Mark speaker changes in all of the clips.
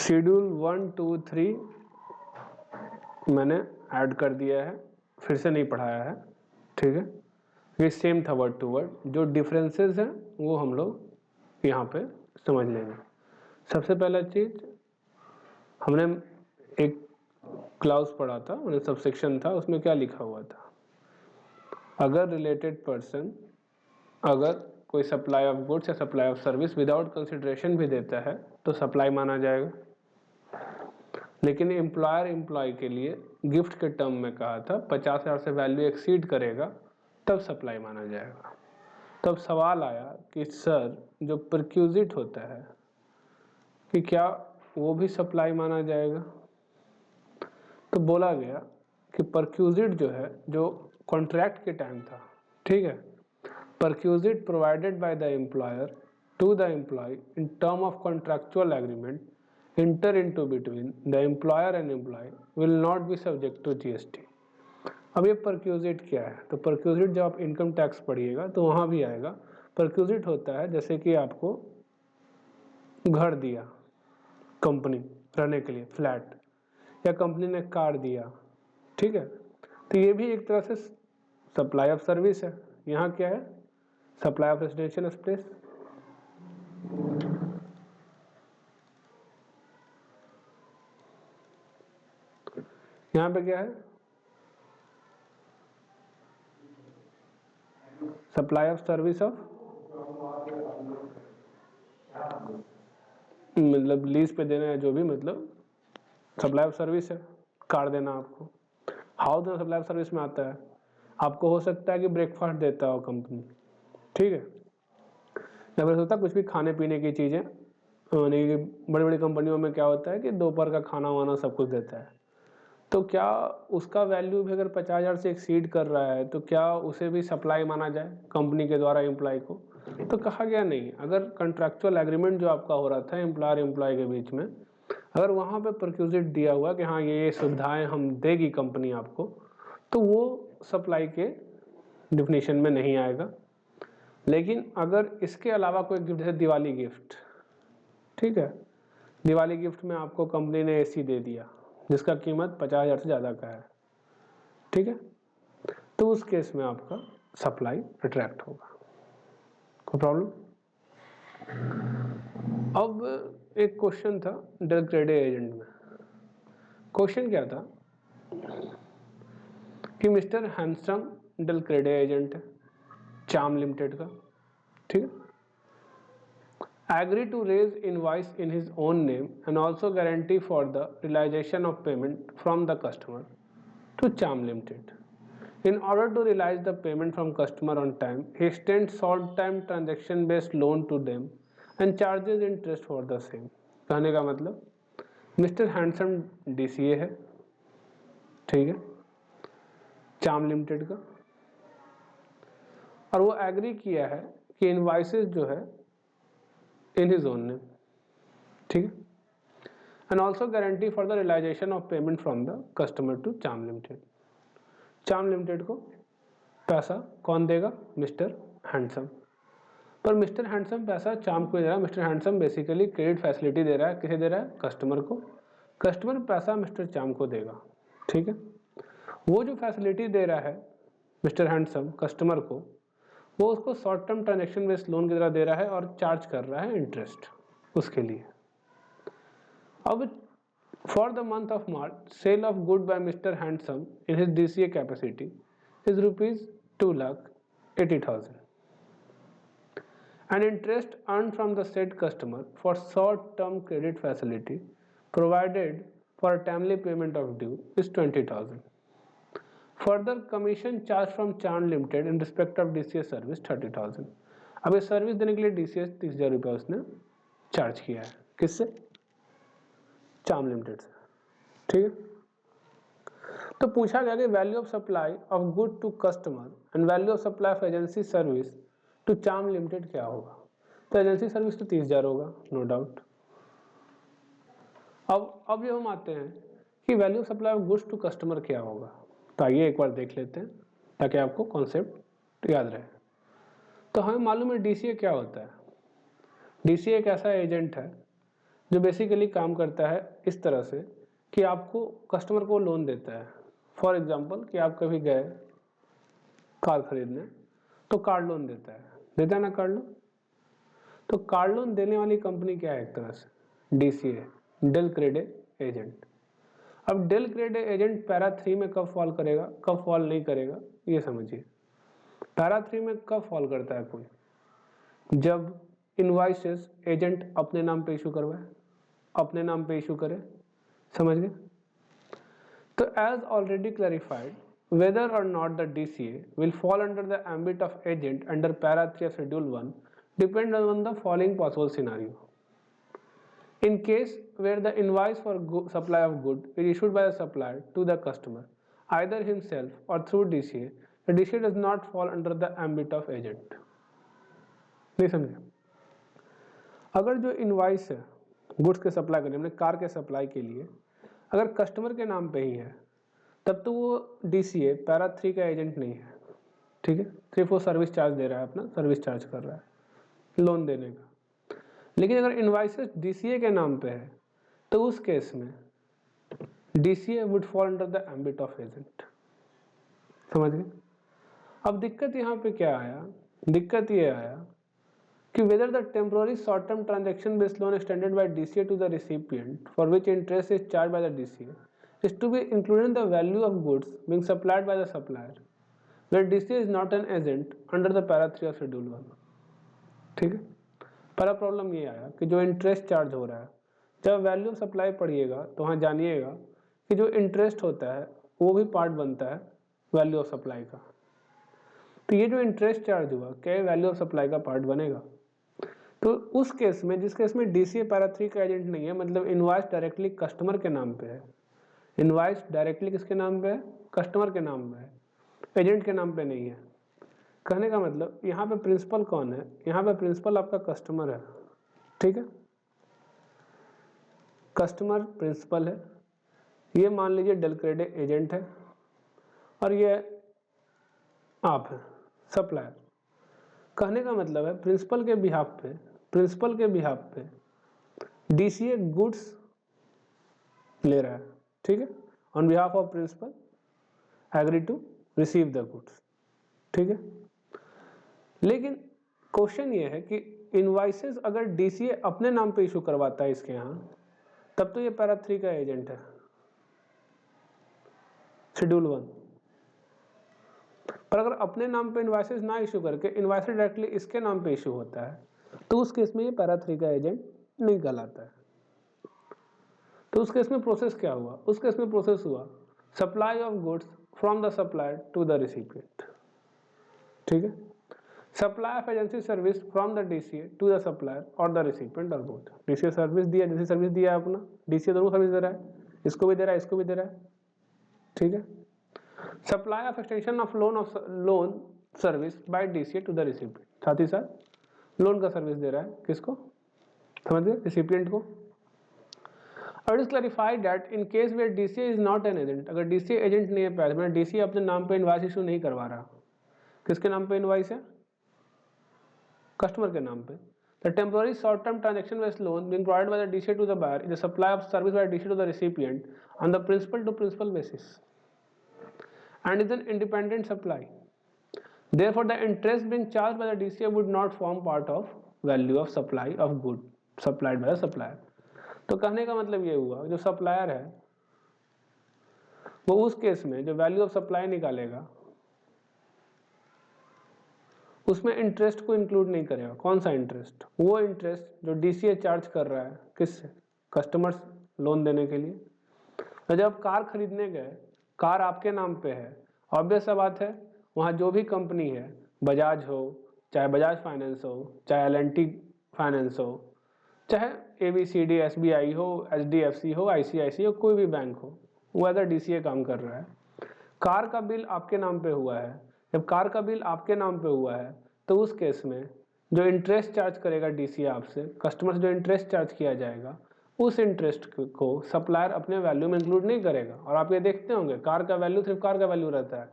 Speaker 1: Schedule 1, 2, 3 मैंने add कर दिया है, फिर से नहीं पढ़ाया है, ठीक है। ये सेम था वर्ड टू वर्ड, जो डिफरेंसेस हैं वो हम लोग यहाँ पे समझ लेंगे। सबसे पहला चीज हमने एक क्लाउज पढ़ा था, मतलब सबसेक्शन था, उसमें क्या लिखा हुआ था, अगर रिलेटेड पर्सन अगर कोई सप्लाई ऑफ गुड्स या supply of service without consideration भी देता है तो सप्लाई माना जाएगा। लेकिन एम्प्लॉयर एम्प्लॉय के लिए गिफ्ट के टर्म में कहा था 50,000 से वैल्यू एक्सीड करेगा तब सप्लाई माना जाएगा। तब सवाल आया कि सर जो परक्यूजिट होता है कि क्या वो भी सप्लाई माना जाएगा। तो बोला गया कि परक्यूजिट जो है, जो कॉन्ट्रैक्ट के टाइम था, ठीक है, perquisite provided by the employer to the employee in term of contractual agreement enter into between the employer and employee will not be subject to GST। अब ये परक्यूजिट क्या है? तो परक्यूजिट जब आप इनकम टैक्स पढ़िएगा तो वहाँ भी आएगा। परक्यूजिट होता है जैसे कि आपको घर दिया कंपनी रहने के लिए, फ्लैट, या कंपनी ने कार दिया, ठीक है, तो ये भी एक तरह से सप्लाई ऑफ सर्विस है। यहाँ क्या है? Supply of residential space. यहाँ पे क्या है? सप्लाई ऑफ सर्विस ऑफ, मतलब लीज पे देना है जो भी, मतलब सप्लाई ऑफ सर्विस है, कार देना आपको। हाउ देना सप्लाई ऑफ सर्विस में आता है, आपको हो सकता है कि ब्रेकफास्ट देता हो कंपनी, ठीक है, या फिर होता है कुछ भी खाने पीने की चीज़ें, यानी कि बड़ी बड़ी कंपनियों में क्या होता है कि दोपहर का खाना वाना सब कुछ देता है। तो क्या उसका वैल्यू भी अगर 50,000 से एक्सीड कर रहा है तो क्या उसे भी सप्लाई माना जाए कंपनी के द्वारा एम्प्लॉय को? तो कहा गया नहीं। अगर कॉन्ट्रैक्चुअल एग्रीमेंट जो आपका हो रहा था एम्प्लॉयर एम्प्लॉय के बीच में, अगर वहाँ पे परक्यूजिट दिया हुआ कि हाँ ये सुविधाएं हम देगी कंपनी आपको, तो वो सप्लाई के डिफिनीशन में नहीं आएगा। लेकिन अगर इसके अलावा कोई गिफ्ट, जैसे दिवाली गिफ्ट, ठीक है, दिवाली गिफ्ट में आपको कंपनी ने एसी दे दिया जिसका कीमत 50,000 से ज़्यादा का है, ठीक है, तो उस केस में आपका सप्लाई अट्रैक्ट होगा। कोई प्रॉब्लम? अब एक क्वेश्चन था डेल क्रेडे एजेंट में। क्वेश्चन क्या था कि mister handsome del credere agent है चाम लिमिटेड का, ठीक है, agree to raise invoice in his own name and also guarantee for the realization of payment from the customer to Charm Limited. In order to realize the payment from customer on time, he extends short-time transaction-based loan to them and charges interest for the same. कहने का मतलब mister handsome DCA है, ठीक है, Charm limited का, और वो agree किया है कि इनवाइसेस जो है इन हिज ओन नेम, ठीक है, and also guarantee for the realisation of payment from the customer to Charm Limited. Charm Limited को पैसा कौन देगा? Mister Handsome. पर मिस्टर हैंडसम पैसा चाम को दे रहा है। Mister Handsome basically credit facility दे रहा है, किसे दे रहा है? कस्टमर को। कस्टमर पैसा मिस्टर चाम को देगा, ठीक है। वो जो फैसिलिटी दे रहा है मिस्टर हैंडसम कस्टमर को, वो उसको short term transaction based loan की तरह दे रहा है और चार्ज कर रहा है इंटरेस्ट उसके लिए। अब for the month of March sale of good by mister handsome in his DCA capacity is ₹2,80,000 and interest earned from the said customer for short term credit facility provided for timely payment of due is 20,000. Further commission charged from Charm Limited in respect of DCA service 30,000। अब ये service देने के लिए DCA 30,000 रुपया उसने charge किया है, किससे? चाम लिमिटेड से, ठीक है। तो पूछा गया कि value of supply of good to customer and value of supply of agency service to Charm limited क्या होगा? तो एजेंसी सर्विस तो 30,000 होगा, नो डाउट। अब ये हम आते हैं कि value of supply of goods to customer क्या होगा। तो आइए एक बार देख लेते हैं ताकि आपको कॉन्सेप्ट याद रहे। तो हमें मालूम है DCA क्या होता है। DCA एक ऐसा एजेंट है जो बेसिकली काम करता है इस तरह से कि आपको कस्टमर को लोन देता है। फॉर एग्जांपल कि आप कभी गए कार खरीदने तो कार लोन देता है ना कार लोन। तो कार लोन देने वाली कंपनी क्या है, एक तरह से डीसीए, डेल क्रेडिट एजेंट। अब डेल क्रेडिट एजेंट पैरा 3 में कब फॉल करेगा, कब फॉल नहीं करेगा, ये समझिए। पैरा 3 में कब फॉल करता है कोई, जब इनवॉइसेस एजेंट अपने नाम पे इशू करवाए, अपने नाम पे इशू करे, समझ गए। तो as already clarified, whether or not the DCA will fall under the ambit of agent under para 3 of schedule 1 depends on the following possible scenario. In case where the invoice for supply of good is issued by the supplier to the customer, either himself or through DCA, the DCA does not fall under the ambit of agent. नहीं समझे। अगर जो invoice है goods के supply करने, हमने car के supply के लिए, अगर कस्टमर के नाम पे ही है, तब तो वो डीसीए पैरा 3 का एजेंट नहीं है, ठीक है। सिर्फ वो सर्विस चार्ज दे रहा है, अपना सर्विस चार्ज कर रहा है लोन देने का। लेकिन अगर इनवॉइसेस डीसीए के नाम पे है तो उस केस में DCA would fall under the ambit of agent, समझ गए। अब दिक्कत यहाँ पे क्या आया, दिक्कत ये आया कि whether the temporary short-term transaction based loan extended by DCA to the recipient for which interest is charged by the DCA is to be included in the value of goods being supplied by the supplier, where DCA is not an agent under the para 3 of schedule 1, ठीक है। पहला problem ये आया कि जो interest charge हो रहा है, जब वैल्यू ऑफ सप्लाई पढ़िएगा तो वहाँ जानिएगा कि जो इंटरेस्ट होता है वो भी पार्ट बनता है वैल्यू ऑफ सप्लाई का। तो ये जो इंटरेस्ट चार्ज हुआ क्या वैल्यू ऑफ सप्लाई का पार्ट बनेगा। तो उस केस में, जिस केस में डीसीए पैरा 3 का एजेंट नहीं है, मतलब इनवॉइस डायरेक्टली कस्टमर के नाम पे है, इनवॉइस डायरेक्टली किसके नाम पे है, कस्टमर के नाम पे है, एजेंट के नाम पे नहीं है। कहने का मतलब यहाँ पे प्रिंसिपल कौन है, यहाँ पे प्रिंसिपल आपका कस्टमर है, ठीक है। कस्टमर प्रिंसिपल है, ये मान लीजिए डेल क्रेडिट एजेंट है और ये आप है सप्लायर। कहने का मतलब है प्रिंसिपल के बिहाफ पे डीसीए गुड्स ले रहा है, ठीक है, on behalf of principal agree to receive the goods, ठीक है। लेकिन क्वेश्चन ये है कि इनवॉइसेस अगर डीसीए अपने नाम पे इशू करवाता है इसके यहाँ, तब तो ये पैरा 3 का एजेंट है शेड्यूल 1। पर अगर अपने नाम पे इनवॉइसेस ना इशू करके इनवॉइसेस डायरेक्टली इसके नाम पे इशू होता है, तो उस केस में ये पैरा 3 का एजेंट नहीं कहलाता है। तो उस केस में प्रोसेस क्या हुआ, उस केस में प्रोसेस हुआ supply of goods from the supplier to the recipient, ठीक है। Supply of agency service from the DCA to the supplier और द रिसिपिएंट और बोथ। डीसीए सर्विस दिया, एजेंसी सर्विस दिया है अपना, डीसीए दोनों सर्विस दे रहा है, इसको भी दे रहा है, इसको भी दे रहा है, ठीक है। Supply of extension of loan service by DCA to the recipient, साथ ही साथ लोन का सर्विस दे रहा है, किसको, समझ गए, रिसिपिएंट को। और it is clarified that in case where DCA is not an agent, अगर डीसीए एजेंट नहीं है, पहले मतलब डीसीए अपने नाम पे इनवॉइस इशू नहीं करवा रहा, किसके नाम पे इनवॉइस है, कस्टमर के नाम पे। The temporary short-term transaction-based loan being provided by the DCA to the buyer is a supply of service by DCA to the recipient on the principal-to-principal basis and is an independent supply. Therefore, the interest being charged by the DCA would not form part of value of supply of good supplied by the supplier. तो कहने का मतलब ये हुआ जो supplier है वो उस केस में जो वैल्यू ऑफ सप्लाई निकालेगा उसमें इंटरेस्ट को इंक्लूड नहीं करेगा। कौन सा इंटरेस्ट, वो इंटरेस्ट जो डीसीए चार्ज कर रहा है किससे, कस्टमर्स लोन देने के लिए। तो जब कार खरीदने गए, कार आपके नाम पे है, ऑब्वियस सा बात है वहाँ जो भी कंपनी है, बजाज हो, चाहे बजाज फाइनेंस हो, चाहे एल&टी फाइनेंस हो, चाहे ABCD SBI हो, HDFC हो, ICICI हो, कोई भी बैंक हो, वो अगर डीसीए काम कर रहा है, कार का बिल आपके नाम पे हुआ है, जब कार का बिल आपके नाम पे हुआ है तो उस केस में जो इंटरेस्ट चार्ज करेगा डीसीए आपसे, कस्टमर से जो इंटरेस्ट चार्ज किया जाएगा, उस इंटरेस्ट को सप्लायर अपने वैल्यू में इंक्लूड नहीं करेगा। और आप ये देखते होंगे कार का वैल्यू सिर्फ कार का वैल्यू रहता है,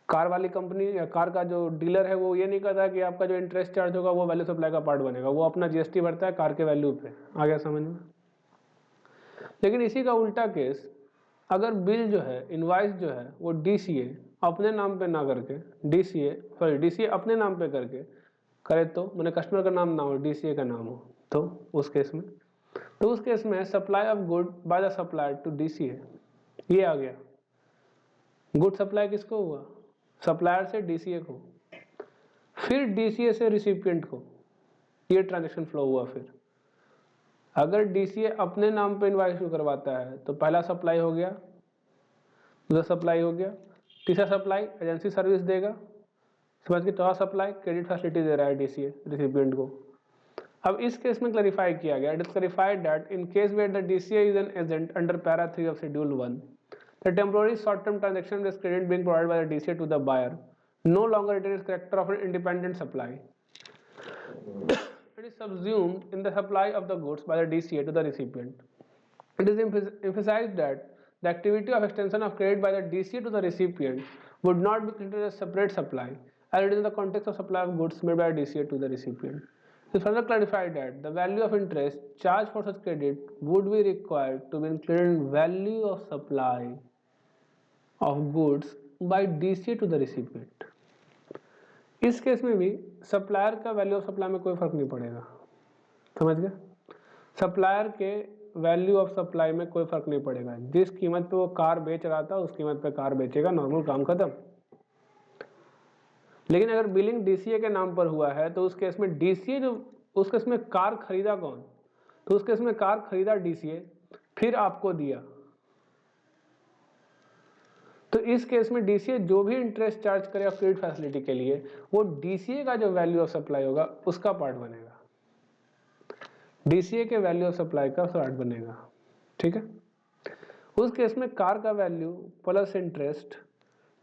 Speaker 1: कार वाली कंपनी या कार का जो डीलर है वो ये नहीं करता कि आपका जो इंटरेस्ट चार्ज होगा वो वैल्यू सप्लाई का पार्ट बनेगा, वो अपना जीएसटी भरता है कार के वैल्यू पे। आ गया समझ में? लेकिन इसी का उल्टा केस, अगर बिल जो है, इनवाइस जो है वो डीसीए अपने नाम पे ना करके, डीसीए अपने नाम पे करके करे तो, मैंने कस्टमर का नाम ना हो, डीसीए का नाम हो, तो उस केस में supply of good by the supplier to DCA, ये आ गया। गुड सप्लाई किसको हुआ? सप्लायर से डीसीए को, फिर डीसीए से रिसिपिएंट को, ये ट्रांजैक्शन फ्लो हुआ। फिर अगर डीसीए अपने नाम पे इनवाइस इशू करवाता है तो पहला सप्लाई हो गया, दूसरा सप्लाई हो गया, तीसरा सप्लाई एजेंसी सर्विस देगा, समझ के, चौथा सप्लाई क्रेडिट फैसिलिटी दे रहा है डीसीए रिसिपिएंट को। अब इस केस में क्लैरिफाई किया गया, it is clarified that in case where the DCA is an agent under para 3 of schedule 1, the temporary short-term transaction with credit being provided by the DCA to the buyer no longer retains character of an independent supply. It is subsumed in the supply of the goods by the DCA to the recipient. It is emphasized that the activity of extension of credit by the DCA to the recipient would not be considered as separate supply, as it is in the context of supply of goods made by DCA to the recipient. It is further clarified that the value of interest charged for such credit would be required to be included in value of supply of goods by DCA to the recipient. इस case में भी supplier का value of supply में कोई फर्क नहीं पड़ेगा, समझ गए? सप्लायर के वैल्यू ऑफ सप्लाई में कोई फर्क नहीं पड़ेगा, जिस कीमत पे वो कार बेच रहा था उस कीमत पे कार बेचेगा, नॉर्मल काम खत्म। लेकिन अगर बिलिंग डीसीए के नाम पर हुआ है तो उस केस में डीसीए जो, उस केस में कार खरीदा कौन? तो उस केस में कार खरीदा डीसीए, फिर आपको दिया। तो इस केस में डीसीए जो भी इंटरेस्ट चार्ज करेगा क्रेडिट फैसिलिटी के लिए, वो डीसीए का जो वैल्यू ऑफ सप्लाई होगा उसका पार्ट बनेगा, डीसीए के वैल्यू ऑफ सप्लाई का पार्ट बनेगा, ठीक है? उस केस में कार का वैल्यू प्लस इंटरेस्ट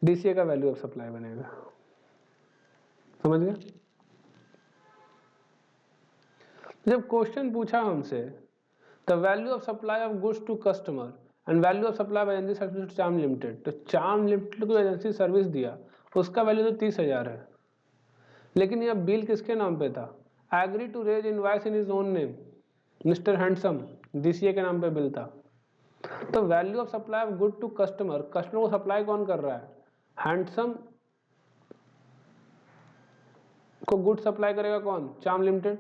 Speaker 1: डीसीए का वैल्यू ऑफ सप्लाई बनेगा, समझ गए? जब क्वेश्चन पूछा हमसे the value of supply of goods to customer and value of supply by agency service to Charm limited, तो चार्म लिमिटेड को एजेंसी सर्विस दिया, उसका वैल्यू तो 30,000 है, लेकिन यह बिल किसके नाम पे था? Agree to raise invoice in his own name, mister handsome, DCA के नाम पे बिल था। तो value of supply of good to customer, customer को सप्लाई कौन कर रहा है? हैंडसम को गुड सप्लाई करेगा कौन? चार्म लिमिटेड,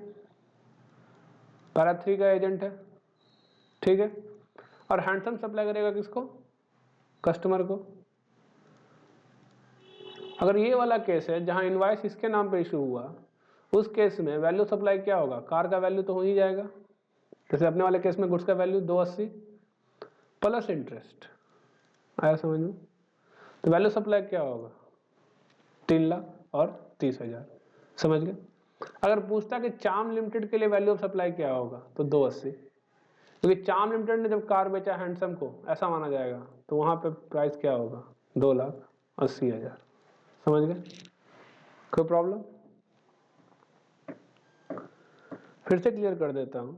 Speaker 1: पैरा 3 का एजेंट है, ठीक है? और हैंडसम सप्लाई करेगा किसको? कस्टमर को। अगर ये वाला केस है जहां इनवॉइस इसके नाम पे इशू हुआ, उस केस में वैल्यू सप्लाई क्या होगा? कार का वैल्यू तो हो ही जाएगा, जैसे अपने वाले केस में गुड्स का वैल्यू 280 प्लस इंटरेस्ट, आया समझ में? तो वैल्यू सप्लाई क्या होगा? 3 लाख और 30,000, समझ गए? अगर पूछता कि चार्म लिमिटेड के लिए वैल्यू ऑफ सप्लाई क्या होगा, तो 280, क्योंकि चार्म लिमिटेड ने जब कार बेचा हैंडसम को, ऐसा माना जाएगा, तो वहां पे प्राइस क्या होगा? 2,80,000, समझ गए? कोई प्रॉब्लम? फिर से क्लियर कर देता हूं,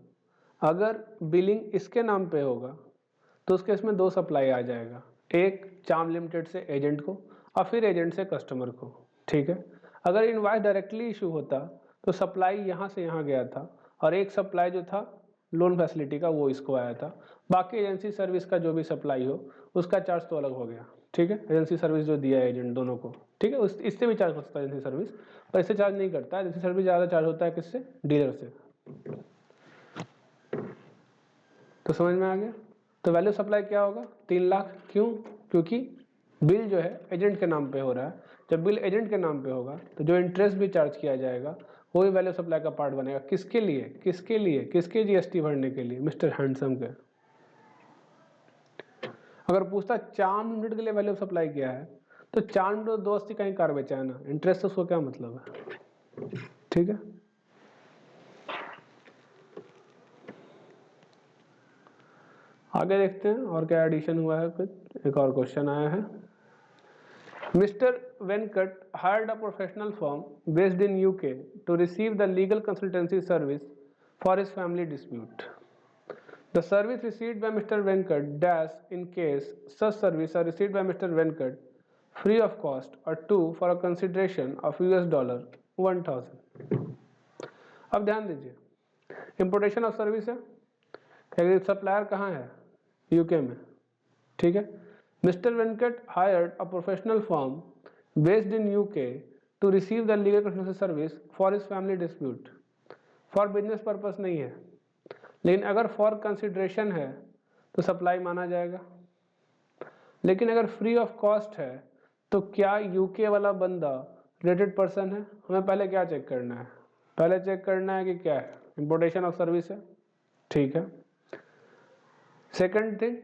Speaker 1: अगर बिलिंग इसके नाम पे होगा तो उस केस में 2 सप्लाई आ जाएगा, एक चार्म लिमिटेड से एजेंट को और फिर एजेंट से कस्टमर को, ठीक है? अगर इनवॉइस डायरेक्टली इशू होता तो सप्लाई यहाँ से यहाँ गया था, और एक सप्लाई जो था लोन फैसिलिटी का वो इसको आया था, बाकी एजेंसी सर्विस का जो भी सप्लाई हो उसका चार्ज तो अलग हो गया, ठीक है? एजेंसी सर्विस जो दिया है एजेंट दोनों को, ठीक है? इससे भी चार्ज करता है एजेंसी सर्विस, पर इससे चार्ज नहीं करता है। एजेंसी सर्विस ज़्यादा चार्ज होता है किससे? डीलर से। तो समझ में आ गया? तो वैल्यू सप्लाई क्या होगा? 3 लाख। क्यों? क्योंकि बिल जो है एजेंट के नाम पे हो रहा है। जब बिल एजेंट के नाम पे होगा तो जो इंटरेस्ट भी चार्ज किया जाएगा वो भी वैल्यू सप्लाई का पार्ट बनेगा। किसके लिए? किसके लिए? किसके जीएसटी भरने के लिए? मिस्टर हैंडसम के। अगर पूछता चार्म लिमिटेड के लिए वैल्यू सप्लाई क्या है, तो चार्म तो 280 का ही कार बेचा है ना, इंटरेस्ट उसको क्या मतलब है, ठीक है? आगे देखते हैं और क्या एडिशन हुआ है। कुछ एक और क्वेश्चन आया है। Mr. Venkat hired a professional firm based in UK to receive the legal consultancy service for his family dispute. The service received by Mr. Venkat dash in case such service are received by Mr. Venkat free of cost, और 2 for a consideration of $1000। अब ध्यान दीजिए, importation of service है, supplier कहाँ है, UK में, ठीक है। Mister Venkat hired a professional firm based in UK to receive the legal consultancy service for his family dispute. For business purpose नहीं है, लेकिन अगर फॉर कंसिडरेशन है तो सप्लाई माना जाएगा। लेकिन अगर फ्री ऑफ कॉस्ट है तो क्या यूके वाला बंदा रिलेटेड पर्सन है? हमें पहले क्या चेक करना है, पहले चेक करना है कि क्या है, इंपोर्टेशन ऑफ सर्विस है, ठीक है। सेकंड थिंग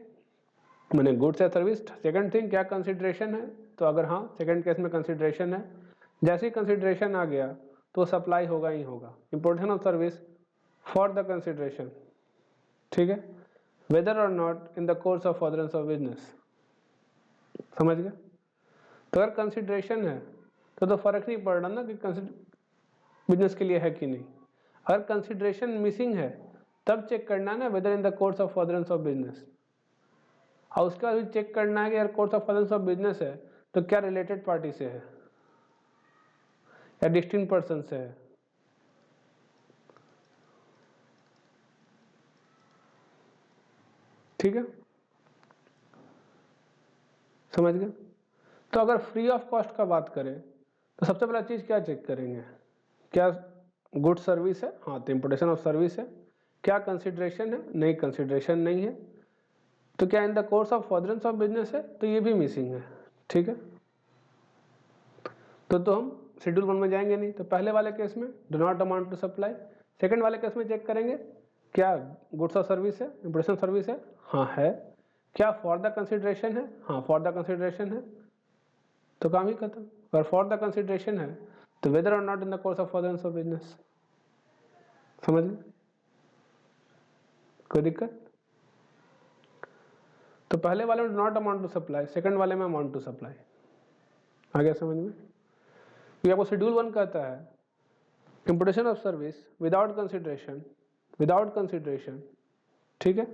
Speaker 1: मैंने गुड्स या सर्विस, सेकंड थिंग क्या कंसिडरेशन है, तो अगर हाँ सेकंड केस में कंसिडरेशन है, जैसे ही कंसिडरेशन आ गया तो सप्लाई होगा ही होगा। Importation of service for the consideration, ठीक है, वेदर और not in the course of furtherance of business. समझ गए? तो अगर कंसिडरेशन है तो फर्क नहीं पड़ रहा ना कि बिजनेस के लिए है कि नहीं। अगर कंसिडरेशन मिसिंग है तब चेक करना है ना whether in the course of furtherance of business, और उसके बाद भी चेक करना है कि अगर course of furtherance of business है तो क्या रिलेटेड पार्टी से है या डिस्टिंक्ट पर्सन से है। ठीक है, समझ गए? तो अगर फ्री ऑफ कॉस्ट का बात करें तो सबसे पहला चीज क्या चेक करेंगे, क्या गुड सर्विस है, हाँ तो इंपोर्टेशन ऑफ सर्विस है। क्या कंसिडरेशन है, नहीं कंसिडरेशन नहीं है। तो क्या इन the course of furtherance of business है, तो ये भी मिसिंग है, ठीक है। तो हम शेड्यूल 1 में जाएंगे नहीं, तो पहले वाले केस में do not amount to supply. Second वाले केस में चेक करेंगे क्या गुड्स और सर्विस है, इंपोर्टेशन सर्विस है, हाँ है। क्या फॉर द कंसिडरेशन है, हाँ फॉर द कंसिडरेशन है, तो काम ही खत्म। अगर फॉर द कंसिडरेशन है तो वेदर और not in the course of furtherance of business. समझ में कोई दिक्कत? तो पहले वाले में not amount to supply, second वाले में अमाउंट टू सप्लाई। आ गया समझ में? ये आपको शेड्यूल 1 कहता है importation of service without consideration, ठीक है,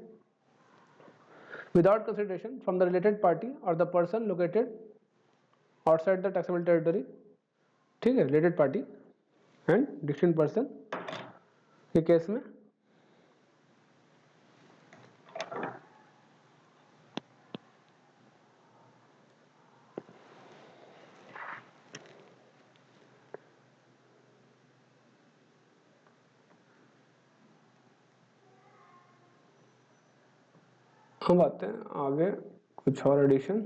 Speaker 1: without consideration from the related party और the person located outside the taxable territory, ठीक है, related party and distinct person के केस में हम आते हैं आगे कुछ और addition.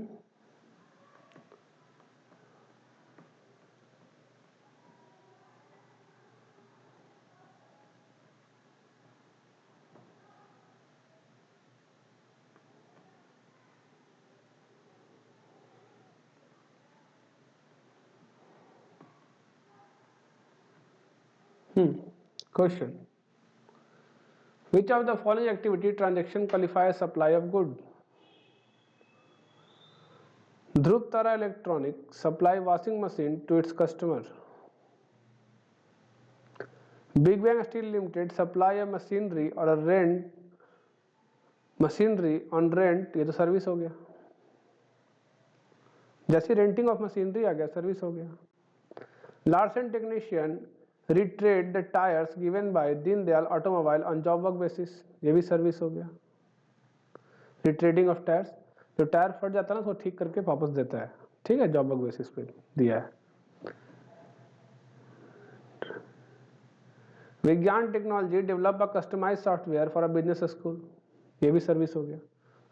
Speaker 1: Question, which of the following activity transaction qualifies supply of good? Dhruv Tara Electronic supply washing machine to its customer. Big Bang Steel Limited supply a machinery or a rent machinery on rent, ये तो service हो गया। जैसे renting of machinery आ गया service हो गया। Larsen technician retread the tyres given by Deendayal automobile on job work basis, ये भी सर्विस हो गया। रिट्रेडिंग ऑफ टायर्स, जो टायर फट जाता है ना उसको ठीक करके वापस देता है, ठीक है, जॉब वर्क बेसिस पे दिया है। Vigyan technology develop a customise software for a business school, ये भी सर्विस हो गया।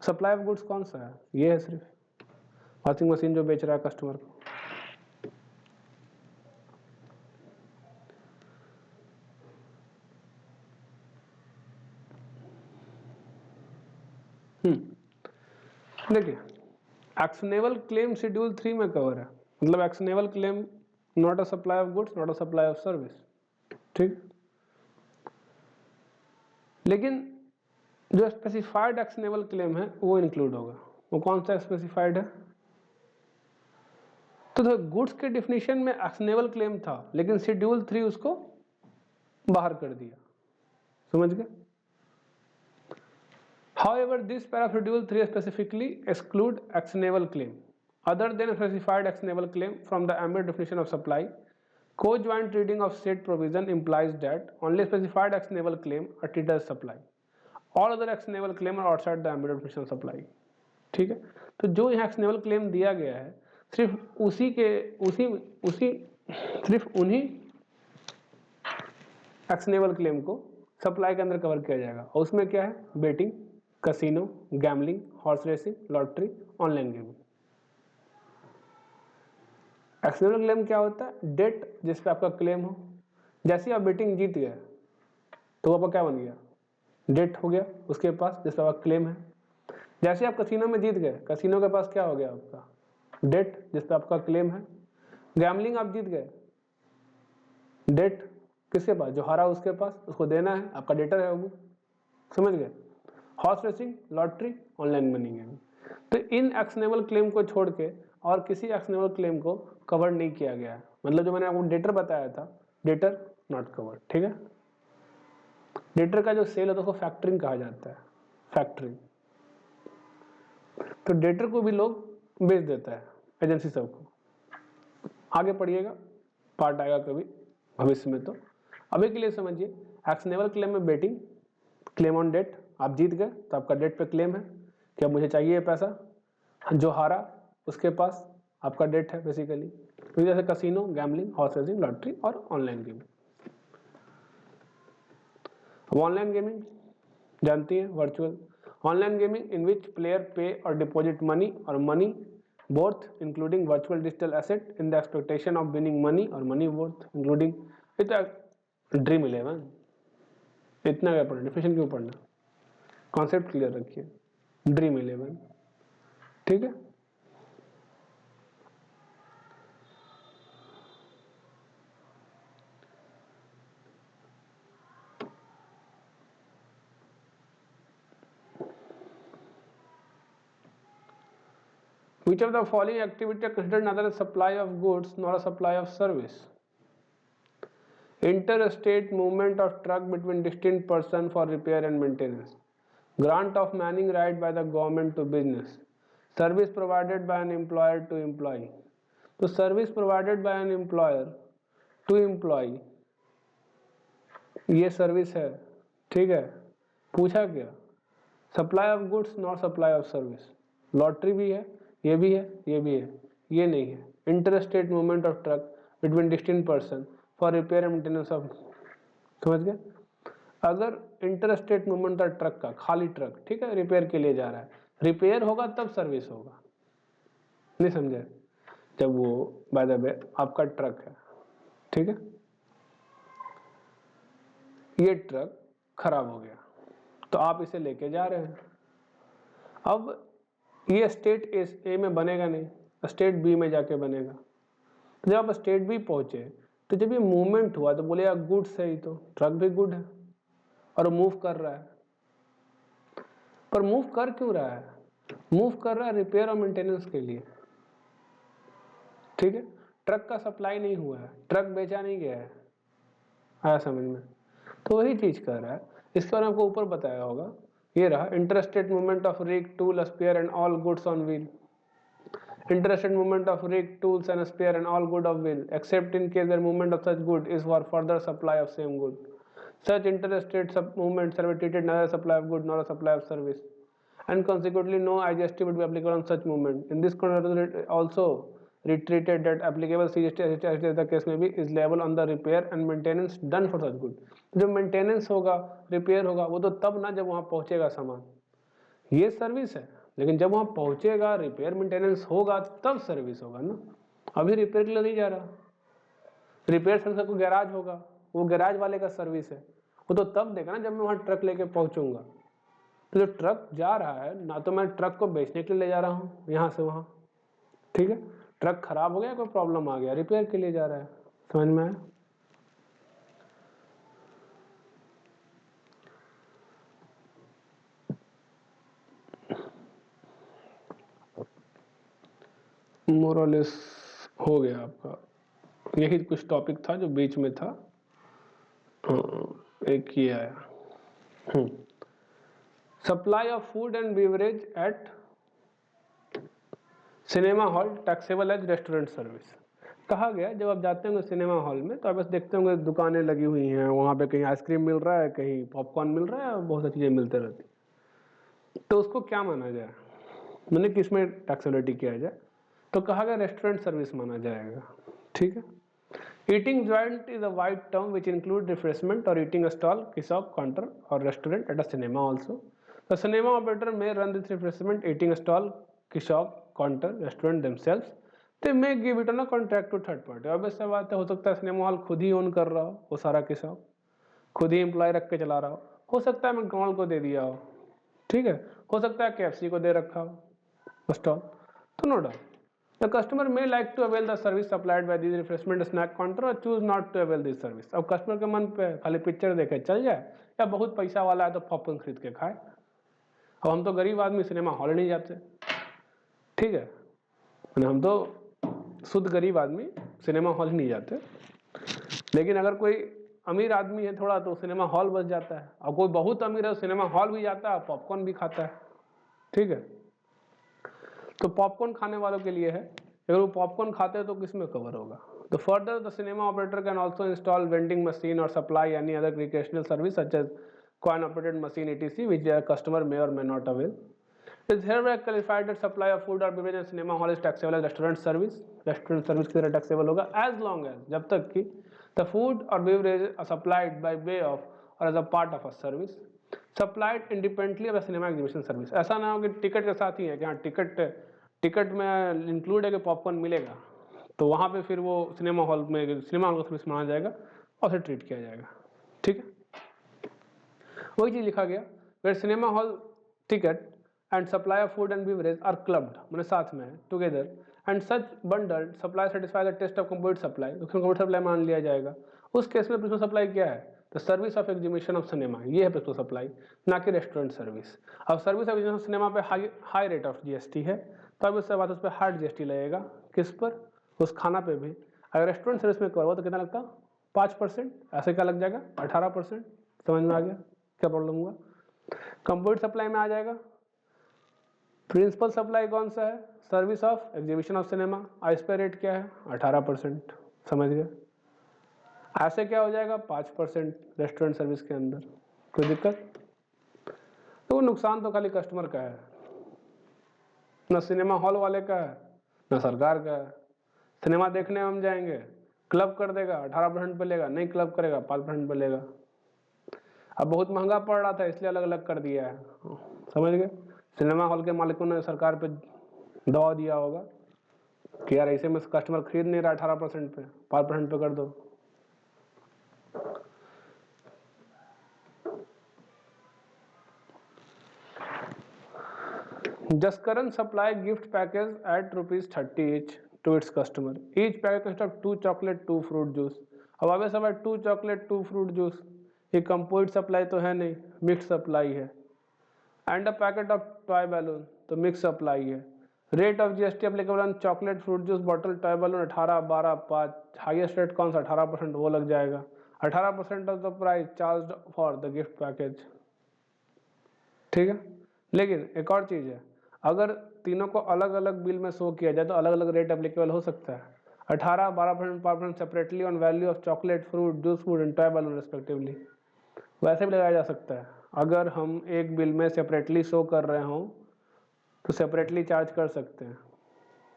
Speaker 1: सप्लाई ऑफ गुड्स कौन सा है, ये है सिर्फ वॉशिंग मशीन जो बेच रहा है कस्टमर को। देखिए एक्शनेबल क्लेम शेड्यूल 3 में कवर है, मतलब actionable claim not a supply of goods, not a supply of service, ठीक। लेकिन जो स्पेसिफाइड एक्शनेबल क्लेम है वो इंक्लूड होगा। वो कौन सा स्पेसिफाइड है? तो गुड्स के डिफिनीशन में एक्शनेबल क्लेम था, लेकिन शेड्यूल 3 उसको बाहर कर दिया। समझ गए? However, this para schedule 3 specifically exclude actionable claim. other than specified actionable claim from the ambit definition of supply. Co-joint reading of said provision implies that only specified actionable claim are treated as supply. All other actionable claim are outside the ambit of definition of supply. ठीक है, तो जो यहाँ actionable claim दिया गया है सिर्फ सिर्फ उन्हीं एक्शनेबल क्लेम को सप्लाई के अंदर कवर किया जाएगा। और उसमें क्या है, betting, casino, gambling, horse racing, lottery, online gaming. Actionable claim क्या होता है, डेट जिस पे आपका क्लेम हो। जैसे आप बेटिंग जीत गए तो आपका क्या बन गया, डेट हो गया उसके पास जिस पे आपका क्लेम है। जैसे आप कसिनो में जीत गए, कसिनो के पास क्या हो गया, आपका डेट जिस पे आपका क्लेम है। गैमलिंग आप जीत गए, डेट किसके पास, जो हारा उसके पास, उसको देना है, आपका डेटर है वो, समझ गए। Horse racing, lottery, online money game. तो इन एक्शनेबल क्लेम को छोड़ के और किसी एक्शनेबल क्लेम को कवर नहीं किया गया है। मतलब जो मैंने आपको डेटर बताया था, डेटर नॉट कवर्ड। ठीक है, डेटर का जो सेल है तो उसको फैक्टरिंग कहा जाता है, फैक्टरिंग। तो डेटर को भी लोग बेच देता है एजेंसी सबको। आगे पढ़िएगा, पार्ट आएगा कभी भविष्य में। तो अभी के लिए समझिए, एक्शनेबल क्लेम में बेटिंग, क्लेम ऑन डेट, आप जीत गए तो आपका डेट पे क्लेम है कि अब मुझे चाहिए पैसा। जो हारा उसके पास आपका डेट है बेसिकली। तो जैसे casino, gambling, horse racing, lottery और ऑनलाइन गेमिंग। अब ऑनलाइन गेमिंग जानती है, वर्चुअल ऑनलाइन गेमिंग इन विच प्लेयर पे और डिपॉजिट मनी और money both including virtual digital asset in the expectation of winning money और मनी बोथ इंक्लूडिंग ड्रीम 11। इतना क्या पढ़ना, डिफिनेशन क्यों पढ़ना, कॉन्सेप्ट क्लियर रखिए। ड्रीम 11, ठीक है। Which of the following activity are considered neither a supply of goods nor a supply of service? Interstate movement of truck between distinct person for repair and maintenance, grant of manning right by the government to business, service provided by an employer to employee। तो service provided by an employer to employee, ये service है, ठीक है। पूछा क्या, supply of goods not supply of service. Lottery भी है, ये भी है, ये भी है, ये नहीं है। Interstate movement of truck between distinct person for repair and maintenance of, समझ गए। अगर इंटरस्टेट मूवमेंट ऑफ ट्रक का, खाली ट्रक, ठीक है, रिपेयर के लिए जा रहा है, रिपेयर होगा तब सर्विस होगा, नहीं समझे। जब वो बाय द वे आपका ट्रक है, ठीक है, ये ट्रक खराब हो गया तो आप इसे लेके जा रहे हैं। अब ये स्टेट ए में बनेगा नहीं, स्टेट बी में जाके बनेगा। तो जब आप स्टेट बी पहुंचे तो जब ये मूवमेंट हुआ तो बोले यार गुड्स है, ही तो ट्रक भी गुड है और मूव कर रहा है। पर मूव कर क्यों रहा है, मूव कर रहा है रिपेयर और मेंटेनेंस के लिए, ठीक है। ट्रक का सप्लाई नहीं हुआ है, ट्रक बेचा नहीं गया है, आया समझ में। तो वही चीज कर रहा है। इसके बारे में आपको ऊपर बताया होगा, ये रहा interstate movement of rig, tool, spare and all goods on wheel. Interested movement of rig, tools and spare and all good of wheel, except in case the movement of such good is for further supply of same good. Such interstate movements are treated neither supply of good nor a supply of service, and consequently no IGST would be applicable on such movement. In this context, also retreated that applicable CGST as the case may be is liable on the repair and maintenance done for such good. जो maintenance होगा, repair होगा, वो तो तब ना जब वहां पहुंचेगा सामान। ये सर्विस है, लेकिन जब वहां पहुंचेगा, रिपेयर मेंटेनेंस होगा तब सर्विस होगा ना। अभी रिपेयर के लिए नहीं जा रहा, रिपेयर सर्विस को गैराज होगा, वो गैराज वाले का सर्विस है, वो तो तब देगा ना जब मैं वहां ट्रक लेके पहुंचूंगा। तो जो ट्रक जा रहा है ना, तो मैं ट्रक को बेचने के लिए ले जा रहा हूँ यहाँ से वहां, ठीक है। ट्रक खराब हो गया, कोई प्रॉब्लम आ गया, रिपेयर के लिए जा रहा है, समझ में आया। मोरलेस हो गया आपका, यही कुछ टॉपिक था जो बीच में था। एक ये आया, supply of food and beverage at cinema hall taxable as restaurant service. कहा गया जब आप जाते होंगे सिनेमा हॉल में तो आप बस देखते होंगे दुकानें लगी हुई हैं, वहाँ पे कहीं आइसक्रीम मिल रहा है, कहीं पॉपकॉर्न मिल रहा है, बहुत सारी चीज़ें मिलते रहती। तो उसको क्या माना जाए, मैंने किस में टैक्सेबिलिटी किया जाए, तो कहा गया रेस्टोरेंट सर्विस माना जाएगा। ठीक है। Eating joint is a wide term which include refreshment और ईटिंग स्टॉल, किसॉप, काउंटर और restaurant at a cinema also. The cinema operator may run this refreshment, eating stall, kiosk, counter, restaurant themselves. They may give it on a contract to third party. Obvious सा बात है, हो सकता है cinema hall खुद ही own कर रहा हो वो सारा किसॉप, खुद ही एम्प्लॉय रख के चला रहा हो सकता है मैकडॉनल्ड को दे दिया ठीक है, हो सकता है KFC को दे रखा हो स्टॉल, तो no doubt the customer may like to avail the service supplied by this refreshment snack counter और choose not to avail this service। अब कस्टमर के मन पे खाली पिक्चर देखे चल जाए या बहुत पैसा वाला है तो पॉपकॉर्न खरीद के खाए। अब हम तो गरीब आदमी सिनेमा हॉल नहीं जाते, ठीक है, हम तो शुद्ध गरीब आदमी सिनेमा हॉल नहीं जाते, लेकिन अगर कोई अमीर आदमी है थोड़ा तो सिनेमा हॉल बस जाता है, और कोई बहुत अमीर है सिनेमा हॉल भी जाता है, पॉपकॉर्न भी खाता है। ठीक है, तो पॉपकॉर्न खाने वालों के लिए है, अगर वो पॉपकॉर्न खाते हैं तो किस में कवर होगा। तो further the cinema operator can also install vending machine और supply any other recreational service such as coin operated machine etc which a customer may or may not avail. It is hereby qualified that supply of food or beverage in cinema hall is taxable as restaurant service. Restaurant service की तरह taxable होगा as long as, जब तक कि the food or beverage are supplied by way of or as a part of a service supplied independently of a cinema exhibition service। ऐसा ना हो कि टिकट के साथ ही है कि हाँ टिकट में इंक्लूड है कि पॉपकॉर्न मिलेगा, तो वहाँ पे फिर वो सिनेमा हॉल का सर्विस माना जाएगा और उसे ट्रीट किया जाएगा। ठीक है, वही चीज लिखा गया, where cinema hall ticket and supply of food and beverage are clubbed, मैंने साथ में together and such bundled supply satisfy the test of complete supply, तो कंप्लीट सप्लाई मान लिया जाएगा। उस केस में प्रिंसिपल सप्लाई क्या है, the service of exhibition of cinema, ये है प्रिंसिपल सप्लाई, ना कि रेस्टोरेंट सर्विस। अब सर्विस ऑफ एग्जीबिशन सिनेमा पे हाई रेट ऑफ जीएसटी है, तो अब उससे बात उस पर हार्ड जीएसटी लगेगा, किस पर, उस खाना पे भी। अगर रेस्टोरेंट सर्विस में कवर हुआ तो कितना लगता, 5%, ऐसे क्या लग जाएगा 18%। समझ में आ गया क्या प्रॉब्लम हुआ। कंप्लीट सप्लाई में आ जाएगा, प्रिंसिपल सप्लाई कौन सा है, service of exhibition of cinema, इस पे रेट क्या है 18%। समझ गए, ऐसे क्या हो जाएगा 5% रेस्टोरेंट सर्विस के अंदर, कोई दिक्कत। तो नुकसान तो खाली कस्टमर का है, ना सिनेमा हॉल वाले का है ना सरकार का है। सिनेमा देखने हम जाएंगे, क्लब कर देगा 18% पे लेगा, नहीं क्लब करेगा 5% पे लेगा। अब बहुत महंगा पड़ रहा था इसलिए अलग अलग कर दिया है, समझ गए। सिनेमा हॉल के मालिकों ने सरकार पे दबाव दिया होगा कि यार ऐसे में कस्टमर खरीद नहीं रहा 18% पे, 5% पे कर दो। Jaskaran supply gift package at ₹30 each to its customer. Each package consists of 2 chocolate, 2 fruit juice. अब अबे सब 2 chocolate, 2 fruit juice, ये कंपोजिट सप्लाई तो है नहीं, मिक्स सप्लाई है। And a packet of toy balloon, तो मिक्स सप्लाई है। Rate of GST applicable on chocolate, fruit juice, bottle, toy balloon 18, 12, 5। Highest rate कौन सा 18%, वो लग जाएगा। 18% of the price charge for the gift package. ठीक है, लेकिन एक और चीज है, अगर तीनों को अलग अलग बिल में शो किया जाए तो अलग अलग रेट एप्लीकेबल हो सकता है। 18, 12%, 5% separately on value of chocolate, fruit juice, food and toy balloon respectively, वैसे भी लगाया जा सकता है। अगर हम एक बिल में सेपरेटली शो कर रहे हों तो सेपरेटली चार्ज कर सकते हैं,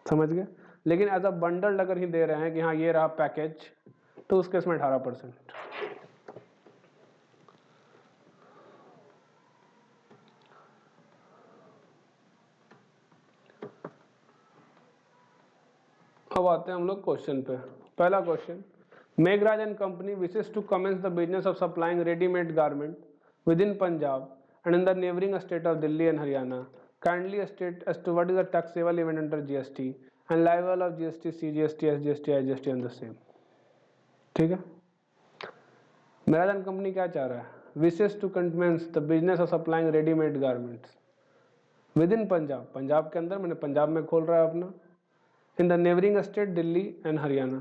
Speaker 1: समझ गए। लेकिन एज अ बंडल अगर ही दे रहे हैं कि हाँ ये रहा पैकेज, तो उस केस में 18%। अब आते हैं हम लोग क्वेश्चन पे। पहला question, Meghraj and company wishes to commence the business of supplying readymade garment within Punjab and in the neighboring state of Delhi and Haryana, kindly state as to what is the taxable event under GST and liable of GST, CGST, SGST, IGST on the same। ठीक है, मेराजन company क्या चाह रहा है, wishes to commence the business of supplying readymade garments within Punjab, Punjab के अंदर, मैंने पंजाब में खोल रहा है अपना, in the neighbouring state Delhi and Haryana.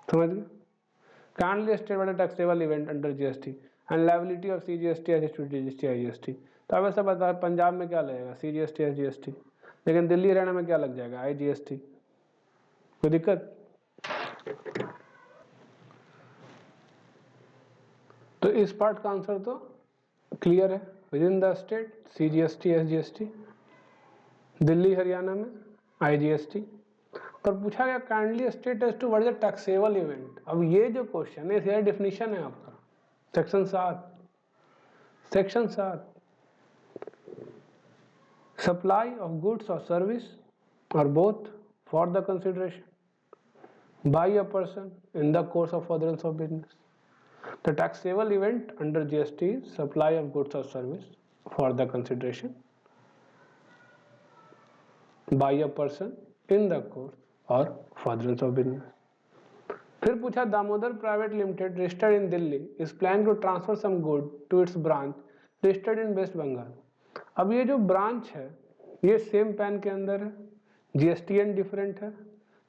Speaker 1: समझ गए, kindly state what a taxable event under GST and liability of CGST, SGST, IGST। तो अब ऐसा बता, पंजाब में क्या लगेगा, CGST SGST, लेकिन दिल्ली हरियाणा में क्या लग जाएगा, IGST। कोई दिक्कत? तो इस पार्ट का आंसर तो क्लियर है, within the state CGST SGST, Delhi Haryana में IGST। पर पूछा गया kindly state as to what is the taxable event. अब ये जो क्वेश्चन है इसका डेफिनेशन है आपका सेक्शन 7 सप्लाई ऑफ गुड्स और सर्विस और both for the consideration by a person in the course of furtherance of business. The taxable event under GST is supply of goods or service for the consideration by a person in the course or furtherance of business. फिर पूछा Damodar private limited registered in Delhi is plan to transfer some good to its branch registered in West Bengal. अब ये जो branch है ये same pan के अंदर है, GSTN डिफरेंट है,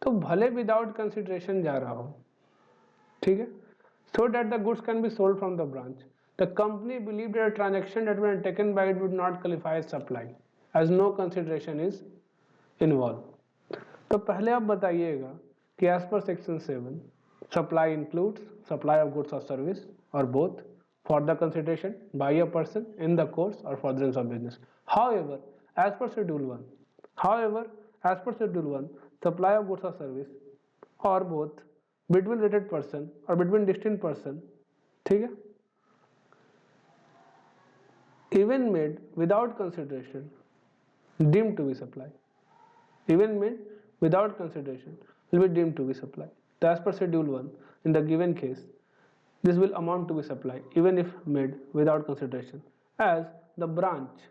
Speaker 1: तो भले विदाउट कंसिडरेशन जा रहा हो, ठीक है, so that the goods can be sold from the branch. The company believed that a transaction that was undertaken by it would not qualify as supply, as no consideration is involved. तो पहले आप बताइएगा कि as per section 7, supply includes supply of goods or service or both for the consideration by a person in the course or furtherance of business. However, as per schedule 1, supply of goods or service or both between related person or between distinct person, ठीक है, even made without consideration deemed to be supply, even made without consideration will be deemed to be supply. So as per schedule 1, in the given case this will amount to be supply even if made without consideration, as the branch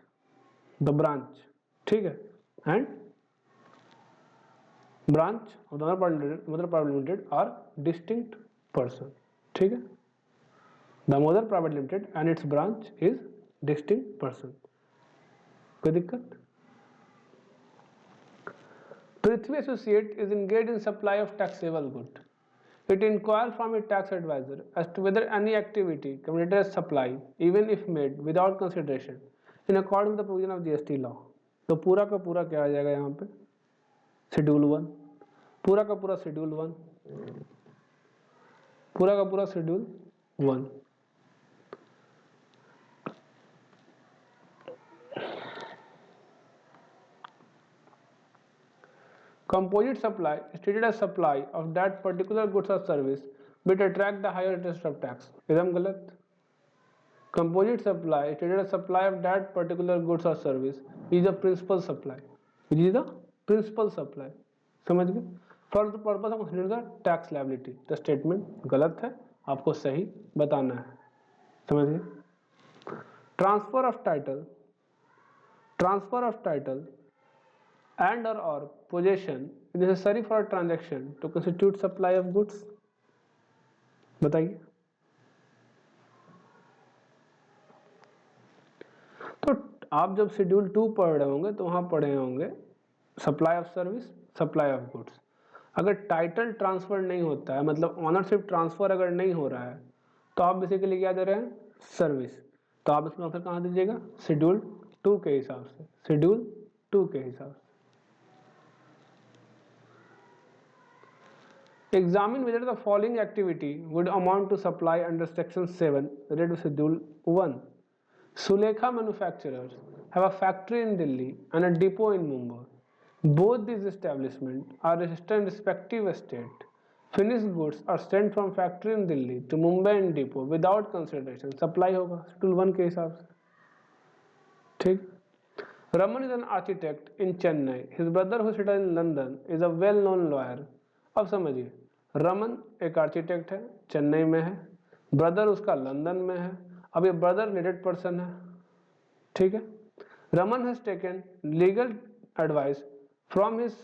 Speaker 1: ठीक है, and branch of the Damodar Private Limited are distinct person, ठीक है, Damodar Private Limited and its branch is distinct person। कोई दिक्कत? Prithvi Associate is engaged in supply of taxable good. It inquires from its tax advisor as to whether any activity committed as supply, even if made without consideration, in accordance with the provision of GST law। तो पूरा का पूरा क्या आ जाएगा यहाँ पे, schedule 1, पूरा का पूरा शेड्यूल 1, पूरा का पूरा schedule 1। Composite supply is treated as supply of that particular goods or service which attract the higher interest of tax। एकदम गलत। Composite supply is treated as supply of that particular goods or service is the principal supply, which is the principal supply। समझ गए? For the purpose of considering the tax liability, the statement गलत है, आपको सही बताना है। समझ गए? Transfer of title and or possession is necessary for a transaction to constitute supply of goods। बताइए। तो आप जब शेड्यूल 2 पढ़ रहे होंगे तो वहां पढ़े होंगे supply of service, supply of goods. अगर टाइटल ट्रांसफर नहीं होता है, मतलब ऑनरशिप ट्रांसफर अगर नहीं हो रहा है, तो आप बेसिकली क्या दे रहे हैं, सर्विस। तो आप इसमें आंसर कहाँ दीजिएगा, शेड्यूल 2 के हिसाब से, शेड्यूल 2 के हिसाब से। Examine whether the following activity would amount to supply under section 7 related to schedule 1। Sulekha manufacturers have a factory in Delhi and a depot in Mumbai. Both these establishments are registered in respective state. Finished goods are sent from factory in Delhi to Mumbai and depot without consideration। Supply होगा schedule 1 के हिसाब से, ठीक। Raman is an architect in Chennai. His brother who settled in London is a well-known lawyer। अब समझिए, रमन एक architect है, चेन्नई में है, ब्रदर उसका लंदन में है। अब ये ब्रदर रिलेटेड पर्सन है, ठीक है। Raman has taken legal advice from his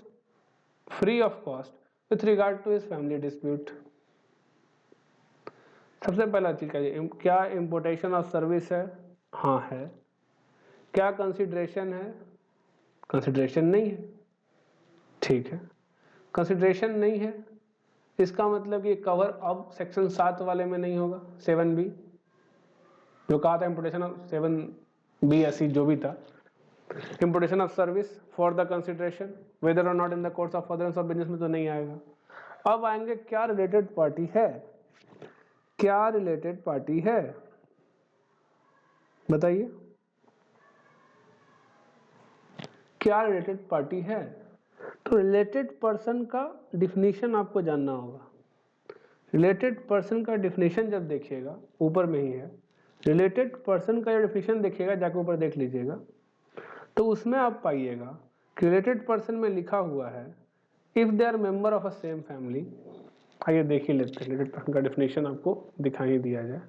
Speaker 1: free of cost with regard to his family dispute. सबसे पहला चीज क्या इंपोर्टेशन ऑफ सर्विस है, हाँ है। क्या कंसिडरेशन है, कंसिडरेशन नहीं है, ठीक है। कंसिडरेशन नहीं है, इसका मतलब ये कवर अब सेक्शन 7 वाले में नहीं होगा, 7B जो कहा था इंपोर्टेशन ऑफ 7 बी या सी जो भी था। Importation of service for the consideration whether और not in the course of furtherance of business में तो नहीं आएगा। अब आएंगे क्या रिलेटेड पार्टी है, क्या रिलेटेड पार्टी है बताइए, क्या रिलेटेड पार्टी है। तो रिलेटेड पर्सन का डिफिनीशन आपको जानना होगा। रिलेटेड पर्सन का डिफिनीशन जब देखिएगा, ऊपर में ही है, रिलेटेड पर्सन का डिफिनीशन देखिएगा, जाके ऊपर देख लीजिएगा, तो उसमें आप पाइएगा कि रिलेटेड पर्सन में लिखा हुआ है if they are member of a same family. आइए देख ही लेते हैं, रिलेटेड पर्सन का डिफिनीशन आपको दिखाई दिया जाए।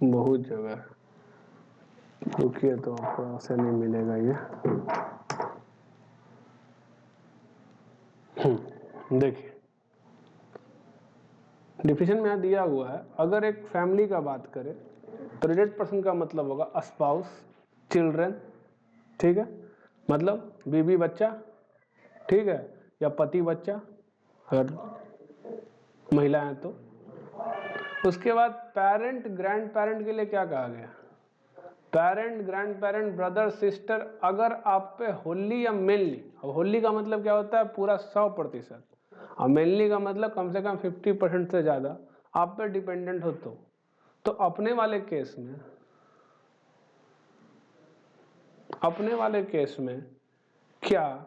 Speaker 1: बहुत जगह है, रुकिए तो आपको ऐसे नहीं मिलेगा ये। देखिए डिफिनेशन में यहाँ दिया हुआ है, अगर एक फैमिली का बात करें तो रिलेटेड पर्सन का मतलब होगा स्पाउस, चिल्ड्रन, ठीक है, मतलब बीवी बच्चा, ठीक है, या पति बच्चा अगर महिला है तो। उसके बाद पेरेंट ग्रैंड पेरेंट के लिए क्या कहा गया, parent grand parent brother sister, अगर आप पे होली या मेनली, अब होली का मतलब क्या होता है पूरा 100%, और मेनली का मतलब कम से कम 50% से ज्यादा आप पे डिपेंडेंट हो तो अपने वाले केस में, अपने वाले केस में क्या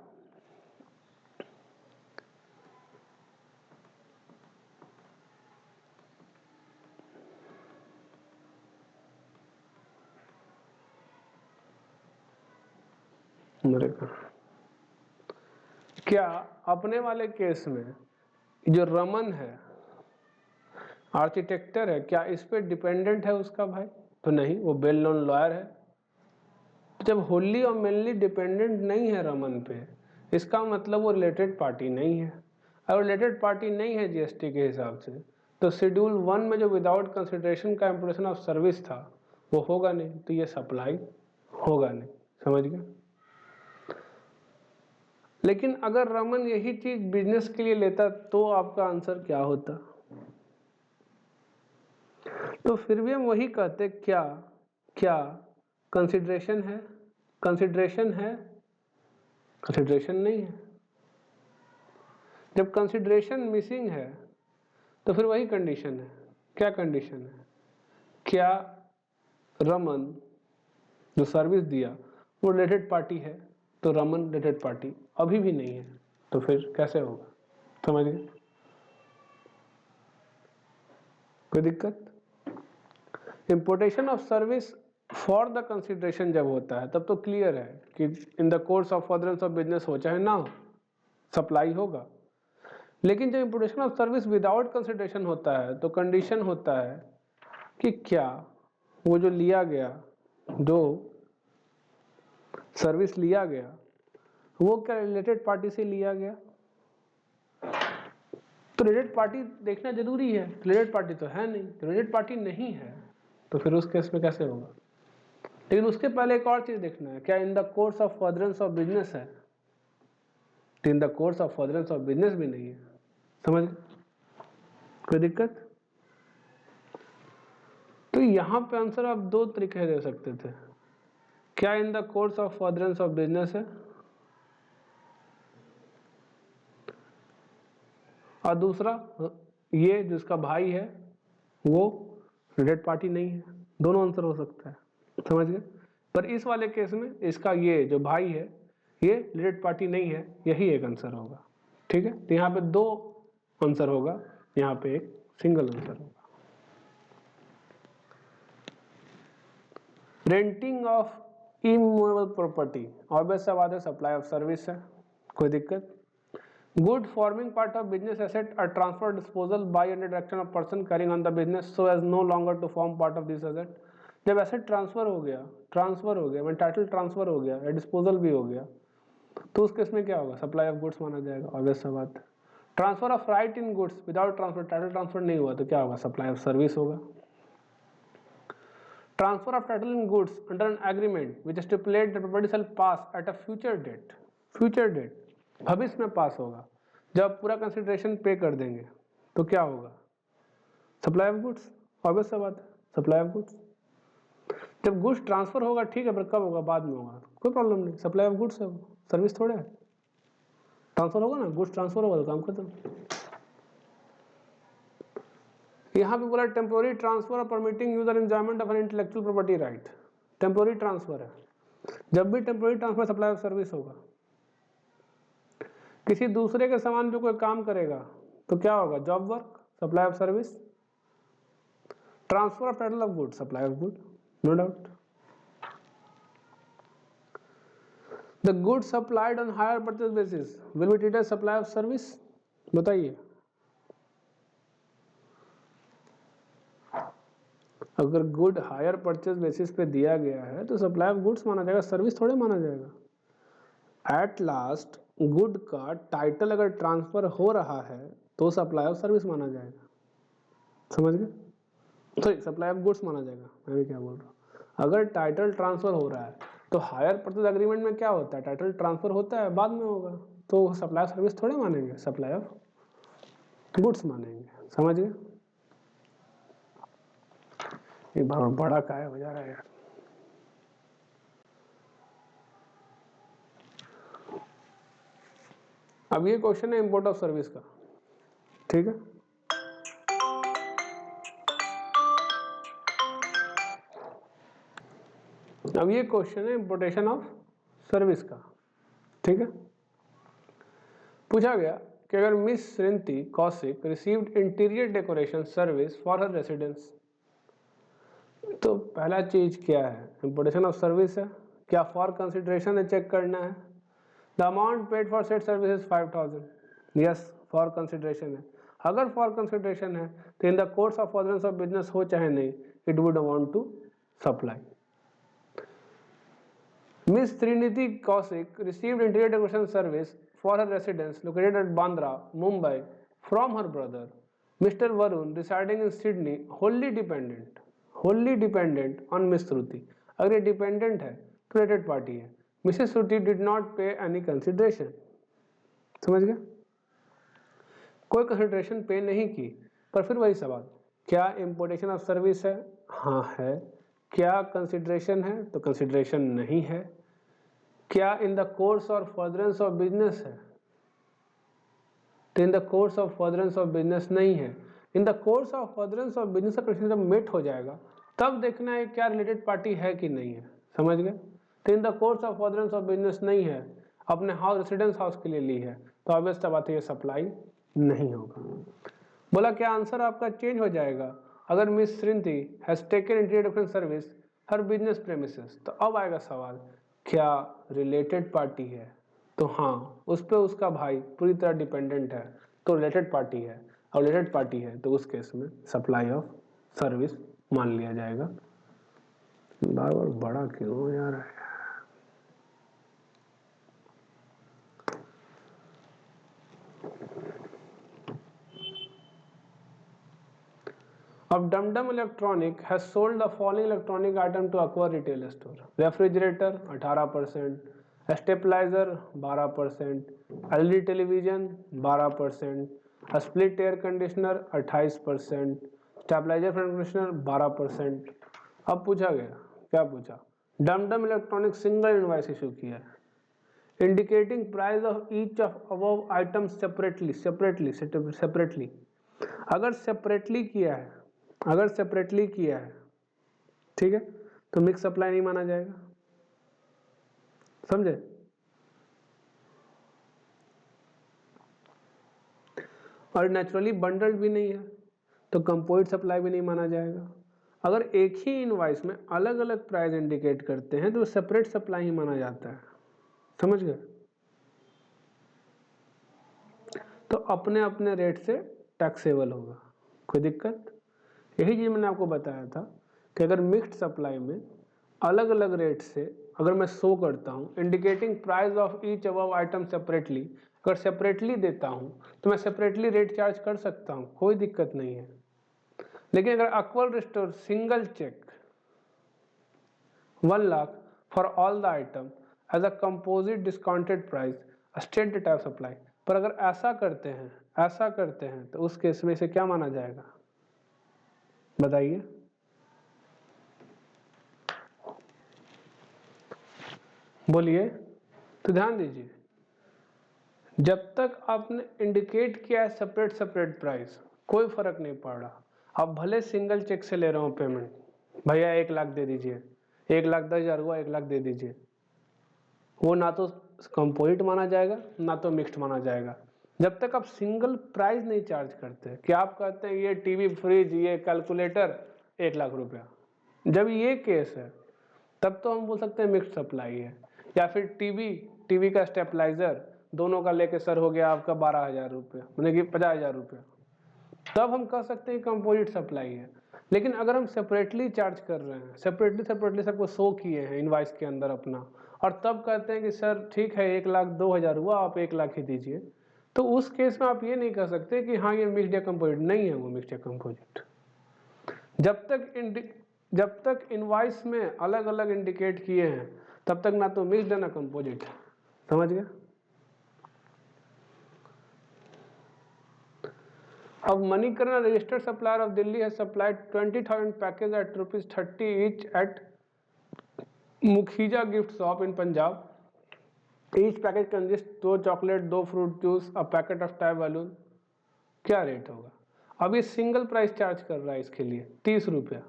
Speaker 1: क्या अपने वाले केस में जो रमन है आर्किटेक्टर है, क्या इस पे डिपेंडेंट है उसका भाई, तो नहीं, वो वेल नोन लॉयर है। जब होली और मेनली डिपेंडेंट नहीं है रमन पे, इसका मतलब वो रिलेटेड पार्टी नहीं है। अगर रिलेटेड पार्टी नहीं है जीएसटी के हिसाब से, तो शेड्यूल 1 में जो विदाउट कंसिडरेशन का इम्पोर्टेशन ऑफ सर्विस था वो होगा नहीं, तो ये सप्लाई होगा नहीं, समझ गए। लेकिन अगर रमन यही चीज बिजनेस के लिए लेता तो आपका आंसर क्या होता, तो फिर भी हम वही कहते, क्या क्या कंसिडरेशन है, कंसिडरेशन है, कंसिडरेशन नहीं है। जब कंसिडरेशन मिसिंग है तो फिर वही कंडीशन है, क्या कंडीशन है, क्या रमन जो सर्विस दिया वो रिलेटेड पार्टी है, तो रमन रिलेटेड पार्टी अभी भी नहीं है, तो फिर कैसे होगा, समझ गए, कोई दिक्कत। Importation of service for the consideration जब होता है तब तो क्लियर है कि इन the course of furtherance of business हो चाहे ना हो सप्लाई होगा। लेकिन जब importation of service without consideration होता है तो कंडीशन होता है कि क्या वो जो लिया गया, जो सर्विस लिया गया वो क्या रिलेटेड पार्टी से लिया गया, तो रिलेटेड पार्टी देखना जरूरी है। रिलेटेड पार्टी तो है नहीं, तो रिलेटेड पार्टी नहीं है तो फिर उस केस में कैसे होगा। लेकिन उसके पहले एक और चीज देखना है, क्या इन the course of furtherance of business है, तो in the course of furtherance of business भी नहीं है, समझ, कोई दिक्कत। तो यहां पे आंसर आप दो तरीके दे सकते थे, क्या इन the course of furtherance of business है, और दूसरा ये जिसका भाई है वो रिलेटेड पार्टी नहीं है, दोनों आंसर हो सकता है, समझ गए। पर इस वाले केस में इसका ये जो भाई है ये रिलेटेड पार्टी नहीं है, यही एक आंसर होगा, ठीक है। तो यहाँ पे दो आंसर होगा, यहाँ पे एक सिंगल आंसर होगा। Renting of immovable property obvious सा बात है, सप्लाई ऑफ सर्विस है, कोई दिक्कत। Good forming part of business asset are transfer disposal by under direction of person carrying on the business so as no longer to form part of this asset. जब asset transfer हो गया मैं title transfer हो गया या disposal भी हो गया, तो उस केस में क्या होगा, सप्लाई ऑफ गुड्स माना जाएगा, ऑब्वियस सा बात है। Transfer of right in goods without transfer, title transfer नहीं हुआ तो क्या होगा, सप्लाई ऑफ सर्विस होगा। Transfer of title in goods under an agreement which stipulate the property shall pass at a future date, future date भविष्य में पास होगा, जब पूरा कंसिडरेशन पे कर देंगे तो क्या होगा, सप्लाई ऑफ गुड्स, ऑब्वियस सा बात है, सप्लाई ऑफ गुड्स। जब गुड्स ट्रांसफर होगा ठीक है, पर कब होगा, बाद में होगा, कोई प्रॉब्लम नहीं, सप्लाई ऑफ गुड्स है वो, सर्विस थोड़ा है। ट्रांसफर होगा ना, गुड्स ट्रांसफर होगा तो काम खत्म। यहाँ पे बोला टेम्पोररी ट्रांसफर और permitting user enjoyment of an intellectual property right, temporary transfer है, जब भी temporary transfer supply of service होगा। किसी दूसरे के सामान पे कोई काम करेगा तो क्या होगा, job work, supply of service. Transfer of title of good, supply of good, no doubt. The good supplied on hire purchase basis will be treated supply of service, बताइए। अगर गुड हायर परचेज बेसिस पे दिया गया है तो supply of goods माना जाएगा, service थोड़े माना जाएगा। एट लास्ट गुड का टाइटल अगर ट्रांसफर हो रहा है तो सप्लाई ऑफ सर्विस माना जाएगा, समझ गए, सॉरी सप्लाई ऑफ गुड्स माना जाएगा, मैं भी क्या बोल रहा हूँ। अगर टाइटल ट्रांसफर हो रहा है तो हायर परचेज एग्रीमेंट में क्या होता है, टाइटल ट्रांसफर होता है, बाद में होगा, तो सप्लाई ऑफ सर्विस थोड़े मानेंगे, सप्लाई ऑफ गुड्स मानेंगे, समझ गए। ये बड़ा काय हो जा रहा है यार। अब ये क्वेश्चन है इंपोर्ट ऑफ सर्विस का, ठीक है। अब ये क्वेश्चन है इंपोर्टेशन ऑफ सर्विस का, ठीक है। पूछा गया कि अगर Miss Shrinti Kaushik received interior decoration service for her residence, तो पहला चीज क्या है, इंपोर्टेशन ऑफ सर्विस है, क्या फॉर कंसिडरेशन है, चेक करना है। The amount paid for set service is 5000, yes for consideration है। अगर फॉर कंसिडरेशन है तो in the course of furtherance of business हो चाहे नहीं, it would amount to supply. Miss Trinity Kaushik received interior decoration service for her residence located at Bandra, Mumbai, from her brother, Mr. Varun, residing in Sydney, wholly dependent on Miss Shruti. अगर ये dependent है तो related party है। Mrs. Shruti did not pay any consideration, समझ गए, कोई consideration पे नहीं की, पर फिर वही सवाल, क्या importation of service है, हाँ है, क्या consideration है तो consideration नहीं है, क्या इन द कोर्स और फर्दरेंस ऑफ बिजनेस है, तो in the course of furtherance of business नहीं है। इन the course of furtherance of business का कंडीशन जब मेट हो जाएगा तब देखना है क्या रिलेटेड पार्टी है कि नहीं है, समझ गए। तो in the course of furtherance of business नहीं है, अपने हाउस रेसिडेंस हाउस के लिए ली है, तो ऑब्वियस बात है ये सप्लाई नहीं होगा। बोला क्या आंसर आपका चेंज हो जाएगा, अगर Miss Shrinti has taken interior decoration service her business premises, तो अब आएगा सवाल क्या रिलेटेड पार्टी है, तो हाँ उस पर उसका भाई पूरी तरह डिपेंडेंट है, तो रिलेटेड पार्टी है, और रिलेटेड पार्टी है तो उस केस में सप्लाई ऑफ सर्विस मान लिया जाएगा। बार बार बड़ा क्यों हो जा रहा है। अब Dumdum electronic has sold the following electronic item to aqua retail store, refrigerator 18%, stabiliser 12%, LED television 12%, split air conditioner 28%, stabiliser conditioner 12%। अब पूछा गया, क्या पूछा, Dumdum electronic single invoice issue किया है indicating price of each of above item separately. अगर separately किया है, अगर सेपरेटली किया है, ठीक है, तो मिक्स सप्लाई नहीं माना जाएगा, समझे। और नेचुरली बंडल्ड भी नहीं है तो कंपोजिट सप्लाई भी नहीं माना जाएगा। अगर एक ही इनवॉइस में अलग अलग प्राइस इंडिकेट करते हैं तो सेपरेट सप्लाई ही माना जाता है, समझ गए। तो अपने अपने रेट से टैक्सेबल होगा, कोई दिक्कत। यही चीज मैंने आपको बताया था कि अगर मिक्स्ड सप्लाई में अलग अलग रेट से अगर मैं शो करता हूँ indicating price of each above item separately, अगर सेपरेटली देता हूँ तो मैं सेपरेटली रेट चार्ज कर सकता हूँ, कोई दिक्कत नहीं है। लेकिन अगर अक्वल restore single check 1 lakh for all the item as a composite discounted price state date of supply, पर अगर ऐसा करते हैं तो उस केस में इसे क्या माना जाएगा, बताइए। बोलिए, तो ध्यान दीजिए, जब तक आपने इंडिकेट किया है सेपरेट सेपरेट प्राइस कोई फर्क नहीं पड़ रहा। आप भले सिंगल चेक से ले रहे हो पेमेंट, भैया 1 लाख दे दीजिए, 1,10,000 हुआ, 1 लाख दे दीजिए, वो ना तो कंपोजिट माना जाएगा ना तो मिक्स्ड माना जाएगा। जब तक आप सिंगल प्राइस नहीं चार्ज करते कि आप कहते हैं ये टीवी फ्रिज ये कैलकुलेटर 1 लाख रुपया, जब ये केस है तब तो हम बोल सकते हैं मिक्स्ड सप्लाई है। या फिर टीवी का स्टेबलाइजर दोनों का लेके सर हो गया आपका 12,000 रुपये, मतलब कि 50,000 रुपये, तब हम कह सकते हैं कंपोजिट सप्लाई है। लेकिन अगर हम सेपरेटली चार्ज कर रहे हैं, सेपरेटली सबको शो किए हैं इनवाइस के अंदर अपना, और तब कहते हैं कि सर ठीक है 1,02,000 हुआ, आप 1 लाख ही दीजिए, तो उस केस में आप ये नहीं कह सकते कि हाँ ये मिक्स्ड या कंपोजिट नहीं है, वो मिक्स्ड या कंपोजिट। जब तक इनवाइस में अलग अलग इंडिकेट किए हैं तब तक ना तो मिक्स्ड है ना कंपोजिट है, समझ गए। अब Manikaran registered supplier of Delhi has supplied 20,000 package at ₹30 each at Mukhija gift shop in Punjab. Each package consist 2 chocolate 2 fruit juice a packet of toy balloon. क्या रेट होगा? अब ये सिंगल प्राइस चार्ज कर रहा है इसके लिए 30 रुपया,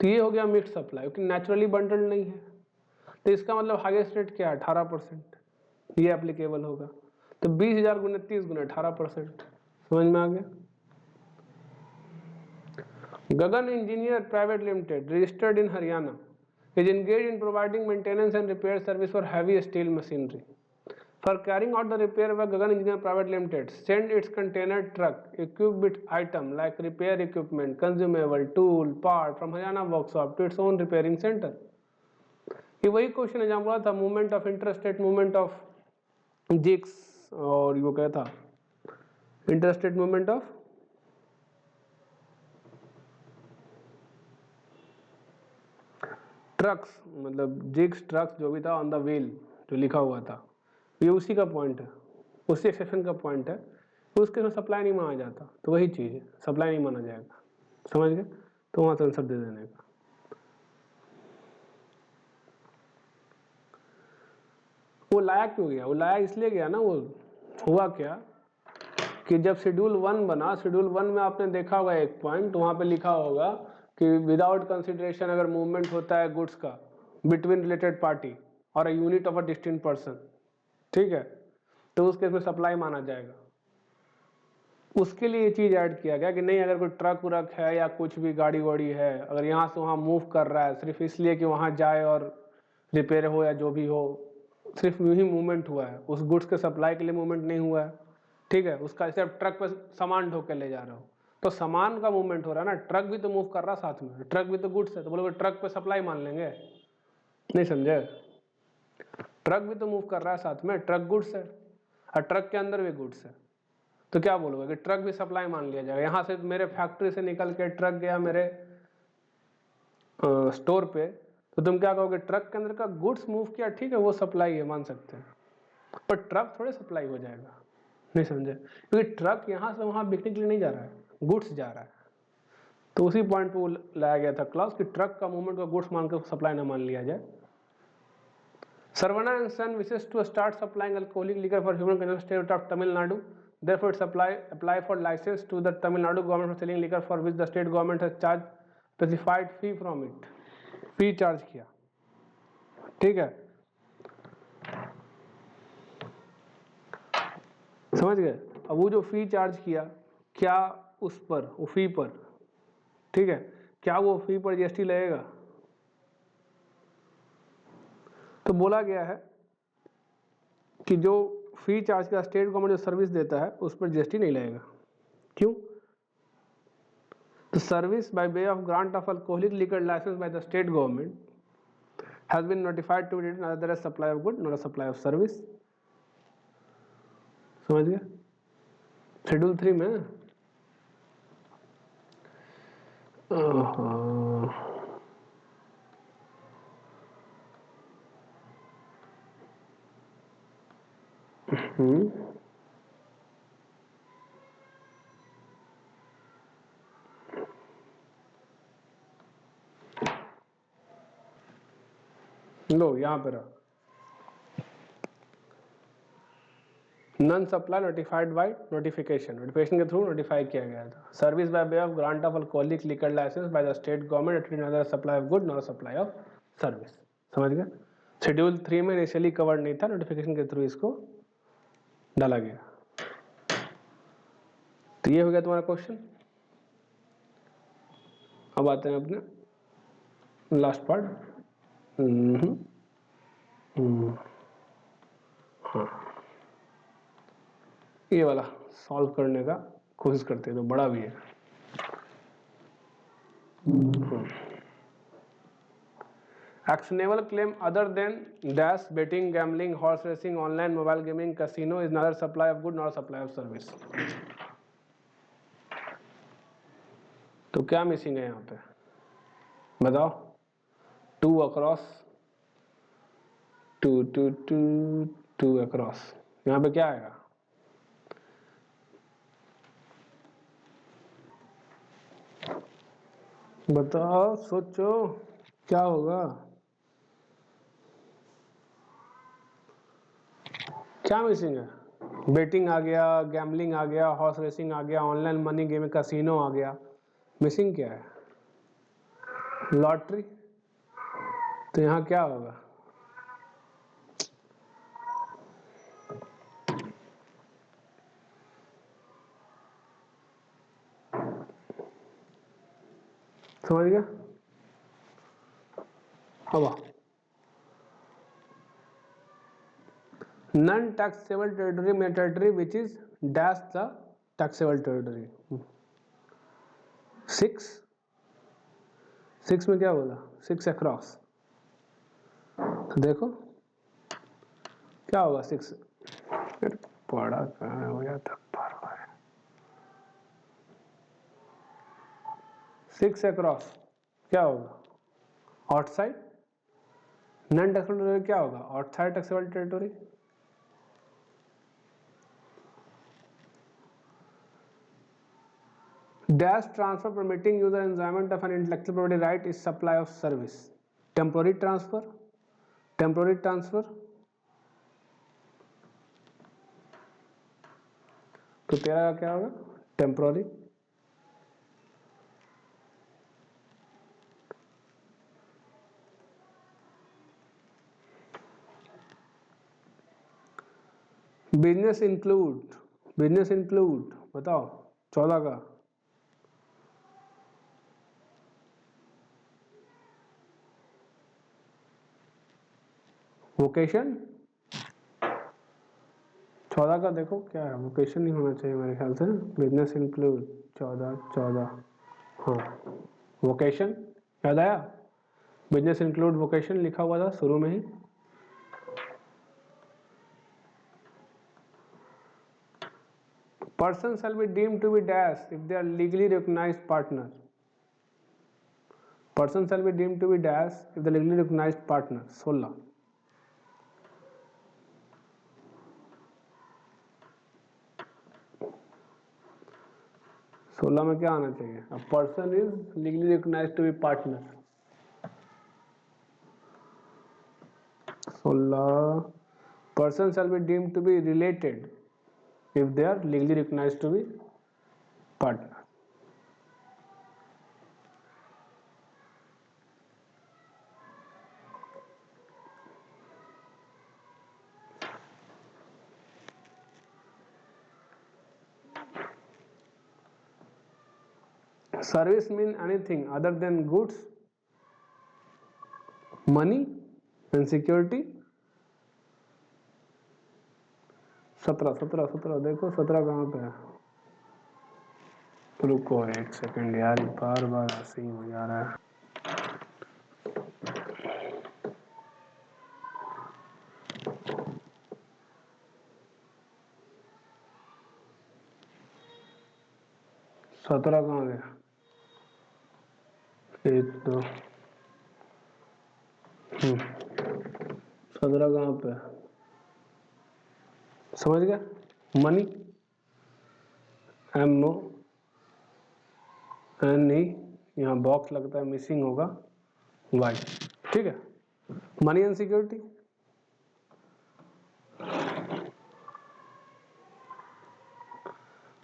Speaker 1: तो ये हो गया मिक्स्ड सप्लाई, क्योंकि नेचुरली बंडल्ड नहीं है, तो इसका मतलब हाईएस्ट रेट क्या है 18%, ये एप्लीकेबल होगा। तो 20,000 गुने 30 गुने 18%, समझ में आ गया। Gagan engineer private limited registered in Haryana is engaged in providing maintenance and repair service for heavy steel machinery. For carrying out the repair work, Gagan Engineer Private Limited send its container truck equipped with item like repair equipment, consumable, tool, part from Haryana workshop to its own repairing center. ये वही question है जहाँ बोला था movement of interstate movement of jigs, और वो क्या था इंटरस्टेट मूवमेंट ऑफ ट्रक्स, मतलब जिग्स ट्रक्स जो भी था ऑन द व्हील जो लिखा हुआ था, ये उसी का पॉइंट है, उसी एक्सेप्शन का पॉइंट है। उसके में सप्लाई नहीं माना जाता, तो वही चीज़ है, सप्लाई नहीं माना जाएगा, समझ गए। तो वहाँ से आंसर दे देने का। वो लाया क्यों गया? वो लाया इसलिए गया ना, वो हुआ क्या कि जब शेड्यूल 1 बना, शेड्यूल 1 में आपने देखा होगा एक पॉइंट, वहाँ पे लिखा होगा कि विदाउट कंसिडरेशन अगर मूवमेंट होता है गुड्स का बिटवीन रिलेटेड पार्टी और a unit of a distinct person, ठीक है, तो उस केस में सप्लाई माना जाएगा। उसके लिए ये चीज़ ऐड किया गया कि नहीं, अगर कोई ट्रक व्रक है या कुछ भी गाड़ी वाड़ी है, अगर यहाँ से वहाँ मूव कर रहा है सिर्फ इसलिए कि वहाँ जाए और रिपेयर हो या जो भी हो, सिर्फ यूँ ही मूवमेंट हुआ है, उस गुड्स के सप्लाई के लिए मूवमेंट नहीं हुआ है, ठीक है, उसका सिर्फ ट्रक पर सामान ढो के ले जा रहे हो, तो सामान का मूवमेंट हो रहा है ना, ट्रक भी तो मूव कर रहा साथ में, ट्रक भी तो गुड्स है, तो बोलोगे ट्रक पे सप्लाई मान लेंगे? नहीं समझे, ट्रक भी तो मूव कर रहा है साथ में, ट्रक गुड्स है और ट्रक के अंदर भी गुड्स है, तो क्या बोलोगे कि ट्रक भी सप्लाई मान लिया जाएगा। यहाँ से मेरे फैक्ट्री से निकल के ट्रक गया मेरे स्टोर पे, तो तुम क्या कहोगे ट्रक के अंदर का गुड्स मूव किया, ठीक है वो सप्लाई है, मान सकते हैं, पर ट्रक थोड़े सप्लाई हो जाएगा, नहीं समझे, क्योंकि ट्रक यहाँ से वहाँ बिकने के लिए नहीं जा रहा है, गुड्स जा रहा है। तो उसी पॉइंट पे वो लाया गया था क्लास कि ट्रक का मूवमेंट का गुड्स मान कर सप्लाई ना मान लिया जाए। Sarvana and Son wishes to start supplying alcoholic liquor for human consumption state of Tamil Nadu. Therefore, it apply for license to the Tamil Nadu government for selling liquor for which the state government has charged specified fee from it. Fee charge किया, ठीक है, समझ गए। अब वो जो fee charge किया, क्या उस पर, वो फी पर, ठीक है, क्या वो फी पर जीएसटी लगेगा? तो बोला गया है कि जो फी चार्ज का स्टेट गवर्नमेंट जो सर्विस देता है उस पर जीएसटी नहीं लगेगा। क्यों? The service by way of grant of alcoholic liquor license by the state government has been notified to be neither a supply of good nor a supply of service. समझ गए? Schedule 3 में लो यहाँ पे रहा non supply notified by notification, notification के through notify किया गया था. Service by way of grant of alcoholic liquor licence by the state government at neither supply of good not supply of service. समझ गए? शेड्यूल 3 में initially covered नहीं था, notification के थ्रू इसको डाला गया. तो ये हो गया तुम्हारा क्वेश्चन. अब आते हैं अपने लास्ट पार्ट. हाँ, ये वाला सॉल्व करने का कोशिश करते हैं, तो बड़ा भी है. Actionable claim other than dash betting, gambling, horse racing, online mobile gaming, casino is neither supply of good nor supply of service. तो क्या मिसिंग है यहाँ पे बताओ? 2 अक्रॉस 2 2 2 2 अक्रॉस, यहाँ पे क्या आएगा? बताओ, सोचो क्या होगा? क्या मिसिंग है? बेटिंग आ गया, गैम्बलिंग आ गया, हॉर्स रेसिंग आ गया, ऑनलाइन मनी गेम, कैसीनो आ गया. मिसिंग क्या है? लॉटरी. तो यहाँ क्या होगा? समझ गया? अब नॉन टैक्सेबल टेरिटरी में territory which is dash the taxable territory. 6 में क्या बोला? 6 अक्रॉस. तो देखो क्या होगा 6. पढ़ा कहाँ हो जाता 6 अक्रॉस क्या होगा? आउटसाइड. नॉन टैक्सेबल टेरिटरी क्या होगा? Outside taxable territory. Dash transfer permitting user enjoyment of an intellectual property right is supply of service. Temporary transfer. Temporary transfer. तो तेरा क्या होगा? Temporary. Business include. Business include. बताओ 14 का. वोकेशन 14 का देखो क्या है? वोकेशन नहीं होना चाहिए मेरे ख्याल से. Business include 14. हाँ, वोकेशन याद आया? बिजनेस इंक्लूड वोकेशन लिखा हुआ था शुरू में ही. Person shall be deemed to be dash if they are legally recognized partner. Person shall be deemed to be dash if the legally recognized partner. 16. में क्या आना चाहिए? A person is legally recognized to be partner. 16. Person shall be deemed to be related if they are legally recognized to be partner. Service mean anything other than goods, money and security. 17 देखो 17 कहाँ पे है? रुको एक second यार, बार बार ऐसे ही हो जा रहा है। सत्रह कहाँ गया? एक दो 17 कहाँ पे? समझ गया? मनी MO NE, यहाँ बॉक्स लगता है मिसिंग होगा Y, ठीक है। Money and security,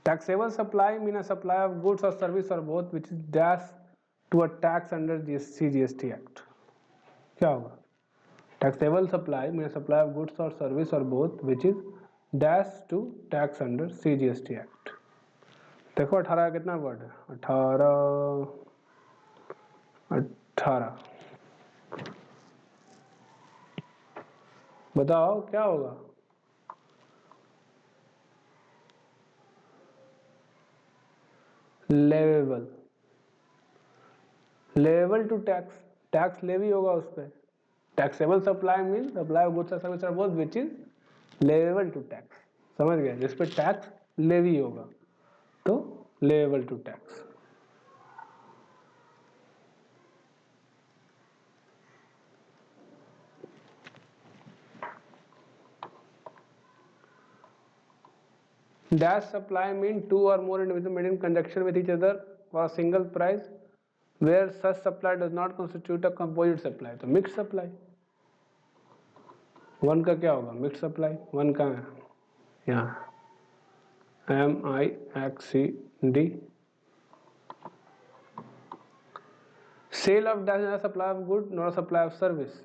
Speaker 1: taxable supply mean a supply of goods or service or both which is dash to a tax under CGST Act। क्या होगा? Taxable supply mean a supply of goods or service or both which is dash to tax under CGST Act। देखो 18 का कितना word है? 18 बताओ क्या होगा? Leviable, leviable to tax, tax levy होगा उस पर। Taxable supply mean supply of goods और सर्विस और both which is leviable to tax. समझ गए? जिस पे टैक्स लेवी होगा तो leviable to tax. Dash supply mean two or more individuals made in conjunction with each other for a single price where such supply does not constitute a composite supply। तो mixed supply। One का क्या होगा? Mix supply. One का है यहाँ MIXCD। Sale of dash is supply of good not supply of service.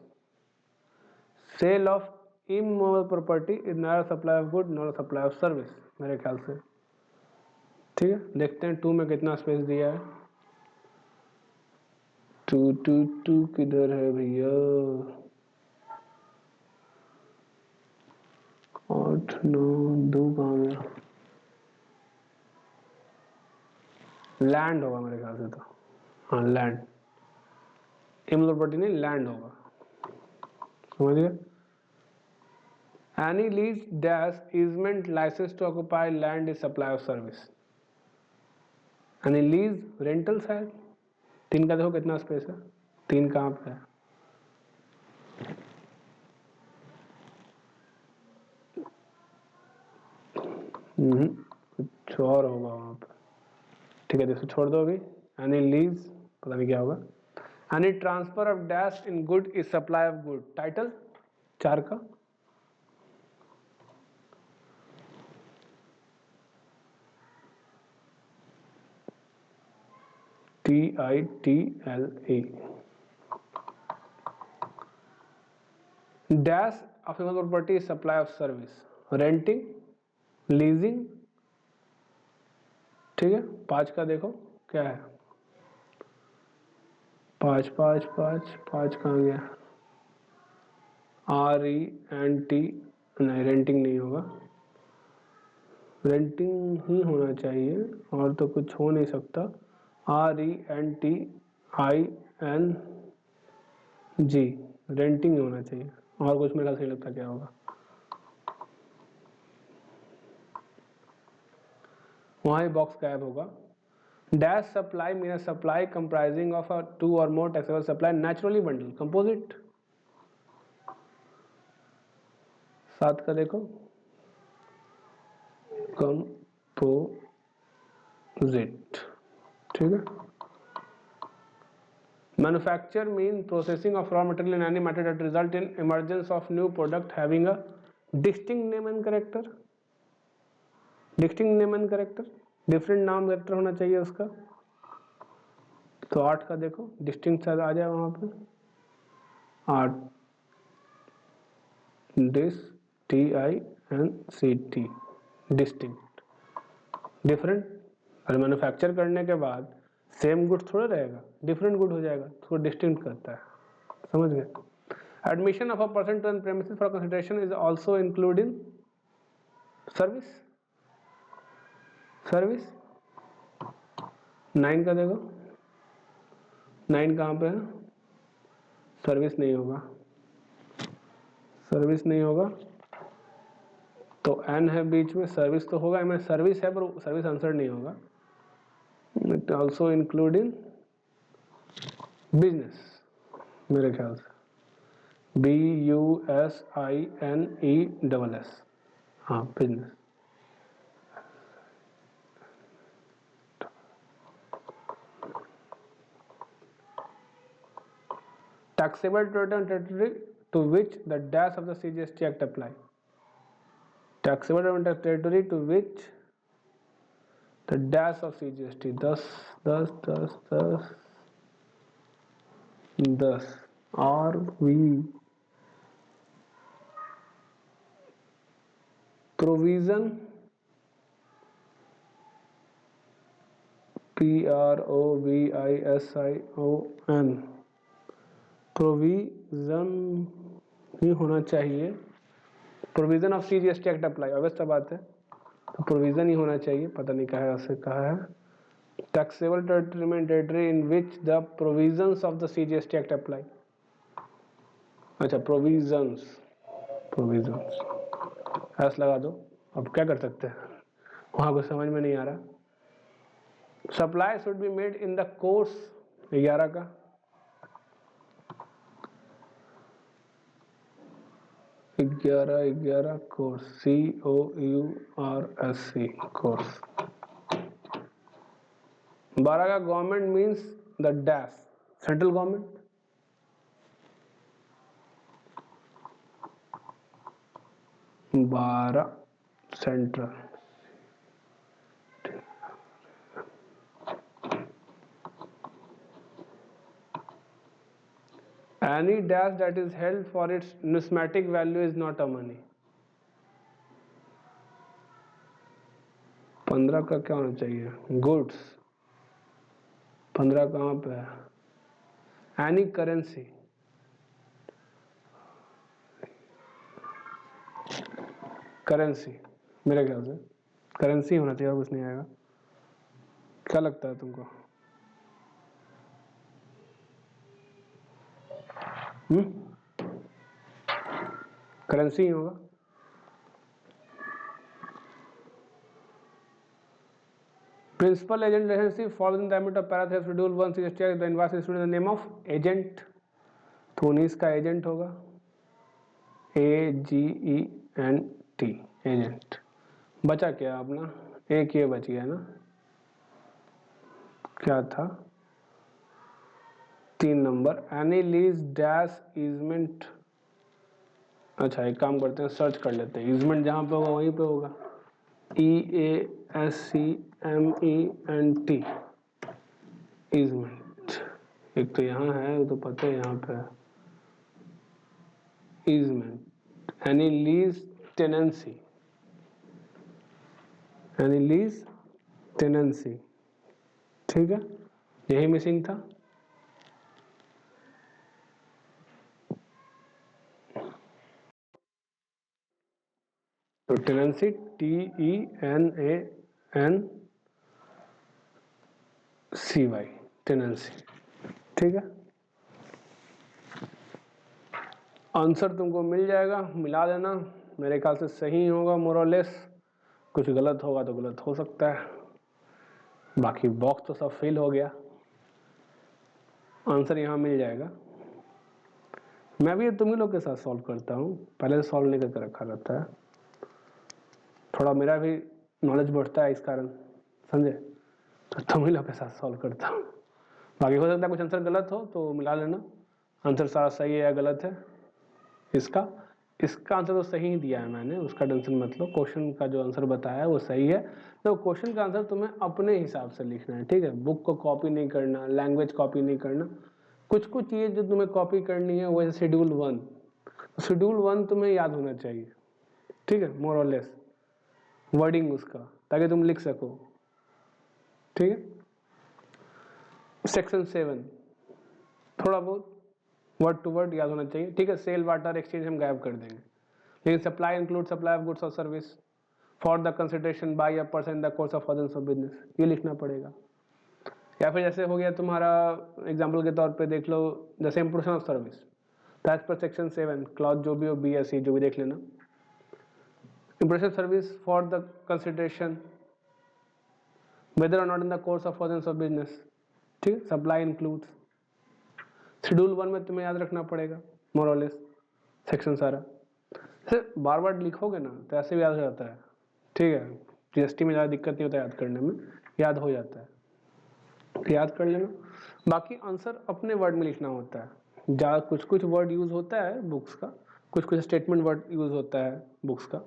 Speaker 1: Sale of immovable property is not supply of good not supply of service मेरे ख्याल से। ठीक है, देखते हैं 2 में कितना स्पेस दिया है। 2 किधर है भैया? 8 9 2 कहाँ गया? लैंड होगा मेरे ख्याल से तो। हाँ लैंड, इमूवेबल प्रॉपर्टी नहीं, लैंड होगा। समझ गए? Any lease dash easement license to occupy land is supply of service। Any lease rentals है। 3 का देखो कितना स्पेस है? 3 कहाँ पे है? कुछ और होगा वहाँ पे। ठीक है, देखो छोड़ दो अभी। Any lease पता नहीं क्या होगा। Any transfer of dash in good is supply of good। Title 4 का TITLE। dash of immovable property is supply of service। Renting, leasing. ठीक है, 5 का देखो क्या है? 5 कहाँ गया? RENT, नहीं रेंटिंग नहीं होगा, रेंटिंग ही होना चाहिए और तो कुछ हो नहीं सकता। RENTING, रेंटिंग होना चाहिए और कुछ मेरा सही लगता क्या होगा? वहाँ ही बॉक्स गायब होगा। Dash supply mean supply comprising of 2 or more taxable supply naturally bundle composite। 7 का देखो composite। ठीक है। Manufacture mean processing of raw material in any matter that result in emergence of new product having a distinct name and character। distinct name and character, different नाम character होना चाहिए उसका। तो 8 का देखो डिस्टिंक्ट शायद आ जाए वहां पे। 8 DISTINCT, डिस्टिंक्ट, डिफरेंट। और मैन्युफैक्चर करने के बाद सेम गुड थोड़ा रहेगा, डिफरेंट गुड हो जाएगा, उसको डिस्टिंक्ट करता है। समझ गए? Admission of a person to an premises for consideration is also include in service. Service 9 का देखो, 9 कहाँ पे है? सर्विस नहीं होगा, सर्विस नहीं होगा तो एन है बीच में, सर्विस तो होगा, मैं सर्विस है पर सर्विस आंसर नहीं होगा। It also include in business मेरे ख्याल से, BUSINESS, हाँ business. Taxable territory to which the dash of the CGST Act apply. Taxable territory to which the dash of CGST 10 10 10 10 10 RV provision PROVISION provision ही होना चाहिए, provision of CGST act apply, अवश्य बात है, तो प्रोविजन ही होना चाहिए, पता नहीं कहा से कहा है। Taxable territory in which the provisions of the CGST act apply, अच्छा प्रोविजंस, प्रोविजंस ऐसा लगा दो, अब क्या कर सकते हैं, वहां को समझ में नहीं आ रहा। Supply should be made in the course 11 का, ग्यारह कोर्स, COURS कोर्स। 12 का government means the dash, central government, बारह central, any dash that is held for its numismatic value is not a money। 15 का क्या होना चाहिए, गुड्स, 15 कहाँ पे है, एनी करेंसी, करेंसी मेरे ख्याल से करेंसी होना चाहिए, कुछ नहीं आएगा, क्या लगता है तुमको? करेंसी ही होगा। Principal agent relationship follows in the ambit of para 3 schedule 1 CGST, the invoice is the name of agent, तो 19 का एजेंट होगा, AGENT, एजेंट। बचा क्या अपना, एक ये बच गया ना, क्या था 3 number, any lease dash easement, अच्छा एक काम करते हैं सर्च कर लेते हैं, ईजमेंट जहां पे होगा वहीं पे होगा, EASCMENT, ईजमेंट, एक तो यहाँ है, एक तो पता है यहाँ पे है, easement, any lease tenancy, any lease tenancy, ठीक है, यही मिसिंग था। तो टेनेंसी TENANCY, टेनेंसी, ठीक है। आंसर तुमको मिल जाएगा, मिला देना, मेरे ख्याल से सही होगा मोर और लेस, कुछ गलत होगा तो गलत हो सकता है, बाकी बॉक्स तो सब फिल हो गया, आंसर यहाँ मिल जाएगा। मैं भी तुम ही लोग के साथ सॉल्व करता हूँ, पहले से सॉल्व नहीं करके रखा रहता है, थोड़ा मेरा भी नॉलेज बढ़ता है इस कारण, समझे, तो तुम ही लोग के साथ सॉल्व करता हूँ, बाकी हो सकता है कुछ आंसर गलत हो तो मिला लेना, आंसर सारा सही है या गलत है, इसका आंसर तो सही ही दिया है मैंने, उसका टेंशन मत लो, क्वेश्चन का जो आंसर बताया है वो सही है, तो क्वेश्चन का आंसर तुम्हें अपने हिसाब से लिखना है, ठीक है, बुक को कॉपी नहीं करना, लैंग्वेज कॉपी नहीं करना, कुछ चीज़ें जो तुम्हें कॉपी करनी है वो है शेड्यूल 1 तुम्हें याद होना चाहिए, ठीक है, मोर और लेस वर्डिंग उसका, ताकि तुम लिख सको, ठीक है। सेक्शन 7 थोड़ा बहुत वर्ड टू वर्ड याद होना चाहिए, ठीक है, सेल वाटर एक्सचेंज हम गायब कर देंगे, लेकिन supply include supply of goods और service for the consideration by a person in the course of of business, ये लिखना पड़ेगा। या फिर जैसे हो गया तुम्हारा एग्जाम्पल के तौर पे देख लो जैसे इम्प्रेशन ऑफ सर्विस, तो एज पर सेक्शन 7 क्लॉज जो भी हो बी या सी जो भी देख लेना, impression service for the consideration whether or not in the course of furtherance of business, ठीक है, सप्लाई इंक्लूड्स। शेड्यूल 1 में तुम्हें याद रखना पड़ेगा मोर और लेस सेक्शन सारा, जैसे बार बार लिखोगे ना तो ऐसे भी याद हो जाता है, ठीक है, जीएसटी में ज़्यादा दिक्कत नहीं होता याद करने में, याद हो जाता है, तो याद कर लेना। बाकी आंसर अपने वर्ड में लिखना होता है, ज़्यादा कुछ कुछ वर्ड यूज़ होता है बुक्स का, कुछ कुछ स्टेटमेंट वर्ड यूज़ होता है बुक्स का,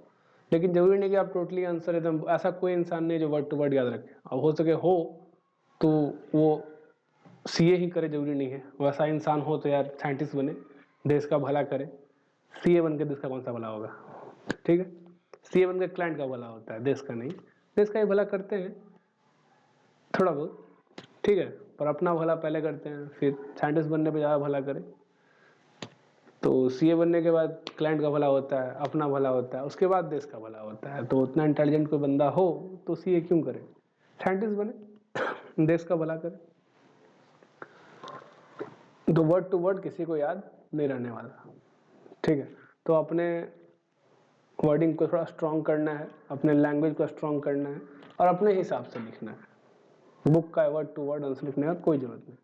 Speaker 1: लेकिन जरूरी नहीं कि आप टोटली आंसर एकदम, ऐसा कोई इंसान नहीं जो वर्ड टू वर्ड याद रखे। अब हो सके हो तो वो सीए ही करे, जरूरी नहीं है, वैसा इंसान हो तो यार साइंटिस्ट बने, देश का भला करे। सीए बन के देश का कौन सा भला होगा, ठीक है, सीए बन के क्लाइंट का भला होता है, देश का नहीं, देश का ही भला करते हैं थोड़ा बहुत, ठीक है, पर अपना भला पहले करते हैं, फिर साइंटिस्ट बनने पे ज़्यादा भला करें। तो सीए बनने के बाद क्लाइंट का भला होता है, अपना भला होता है, उसके बाद देश का भला होता है। तो उतना इंटेलिजेंट कोई बंदा हो तो सीए क्यों करे, साइंटिस्ट बने, देश का भला करे। तो वर्ड टू वर्ड किसी को याद नहीं रहने वाला, ठीक है। तो अपने वर्डिंग को थोड़ा स्ट्रॉन्ग करना है, अपने लैंग्वेज को स्ट्रॉन्ग करना है और अपने हिसाब से लिखना है। बुक का वर्ड टू वर्ड आंसर लिखने का कोई जरूरत नहीं।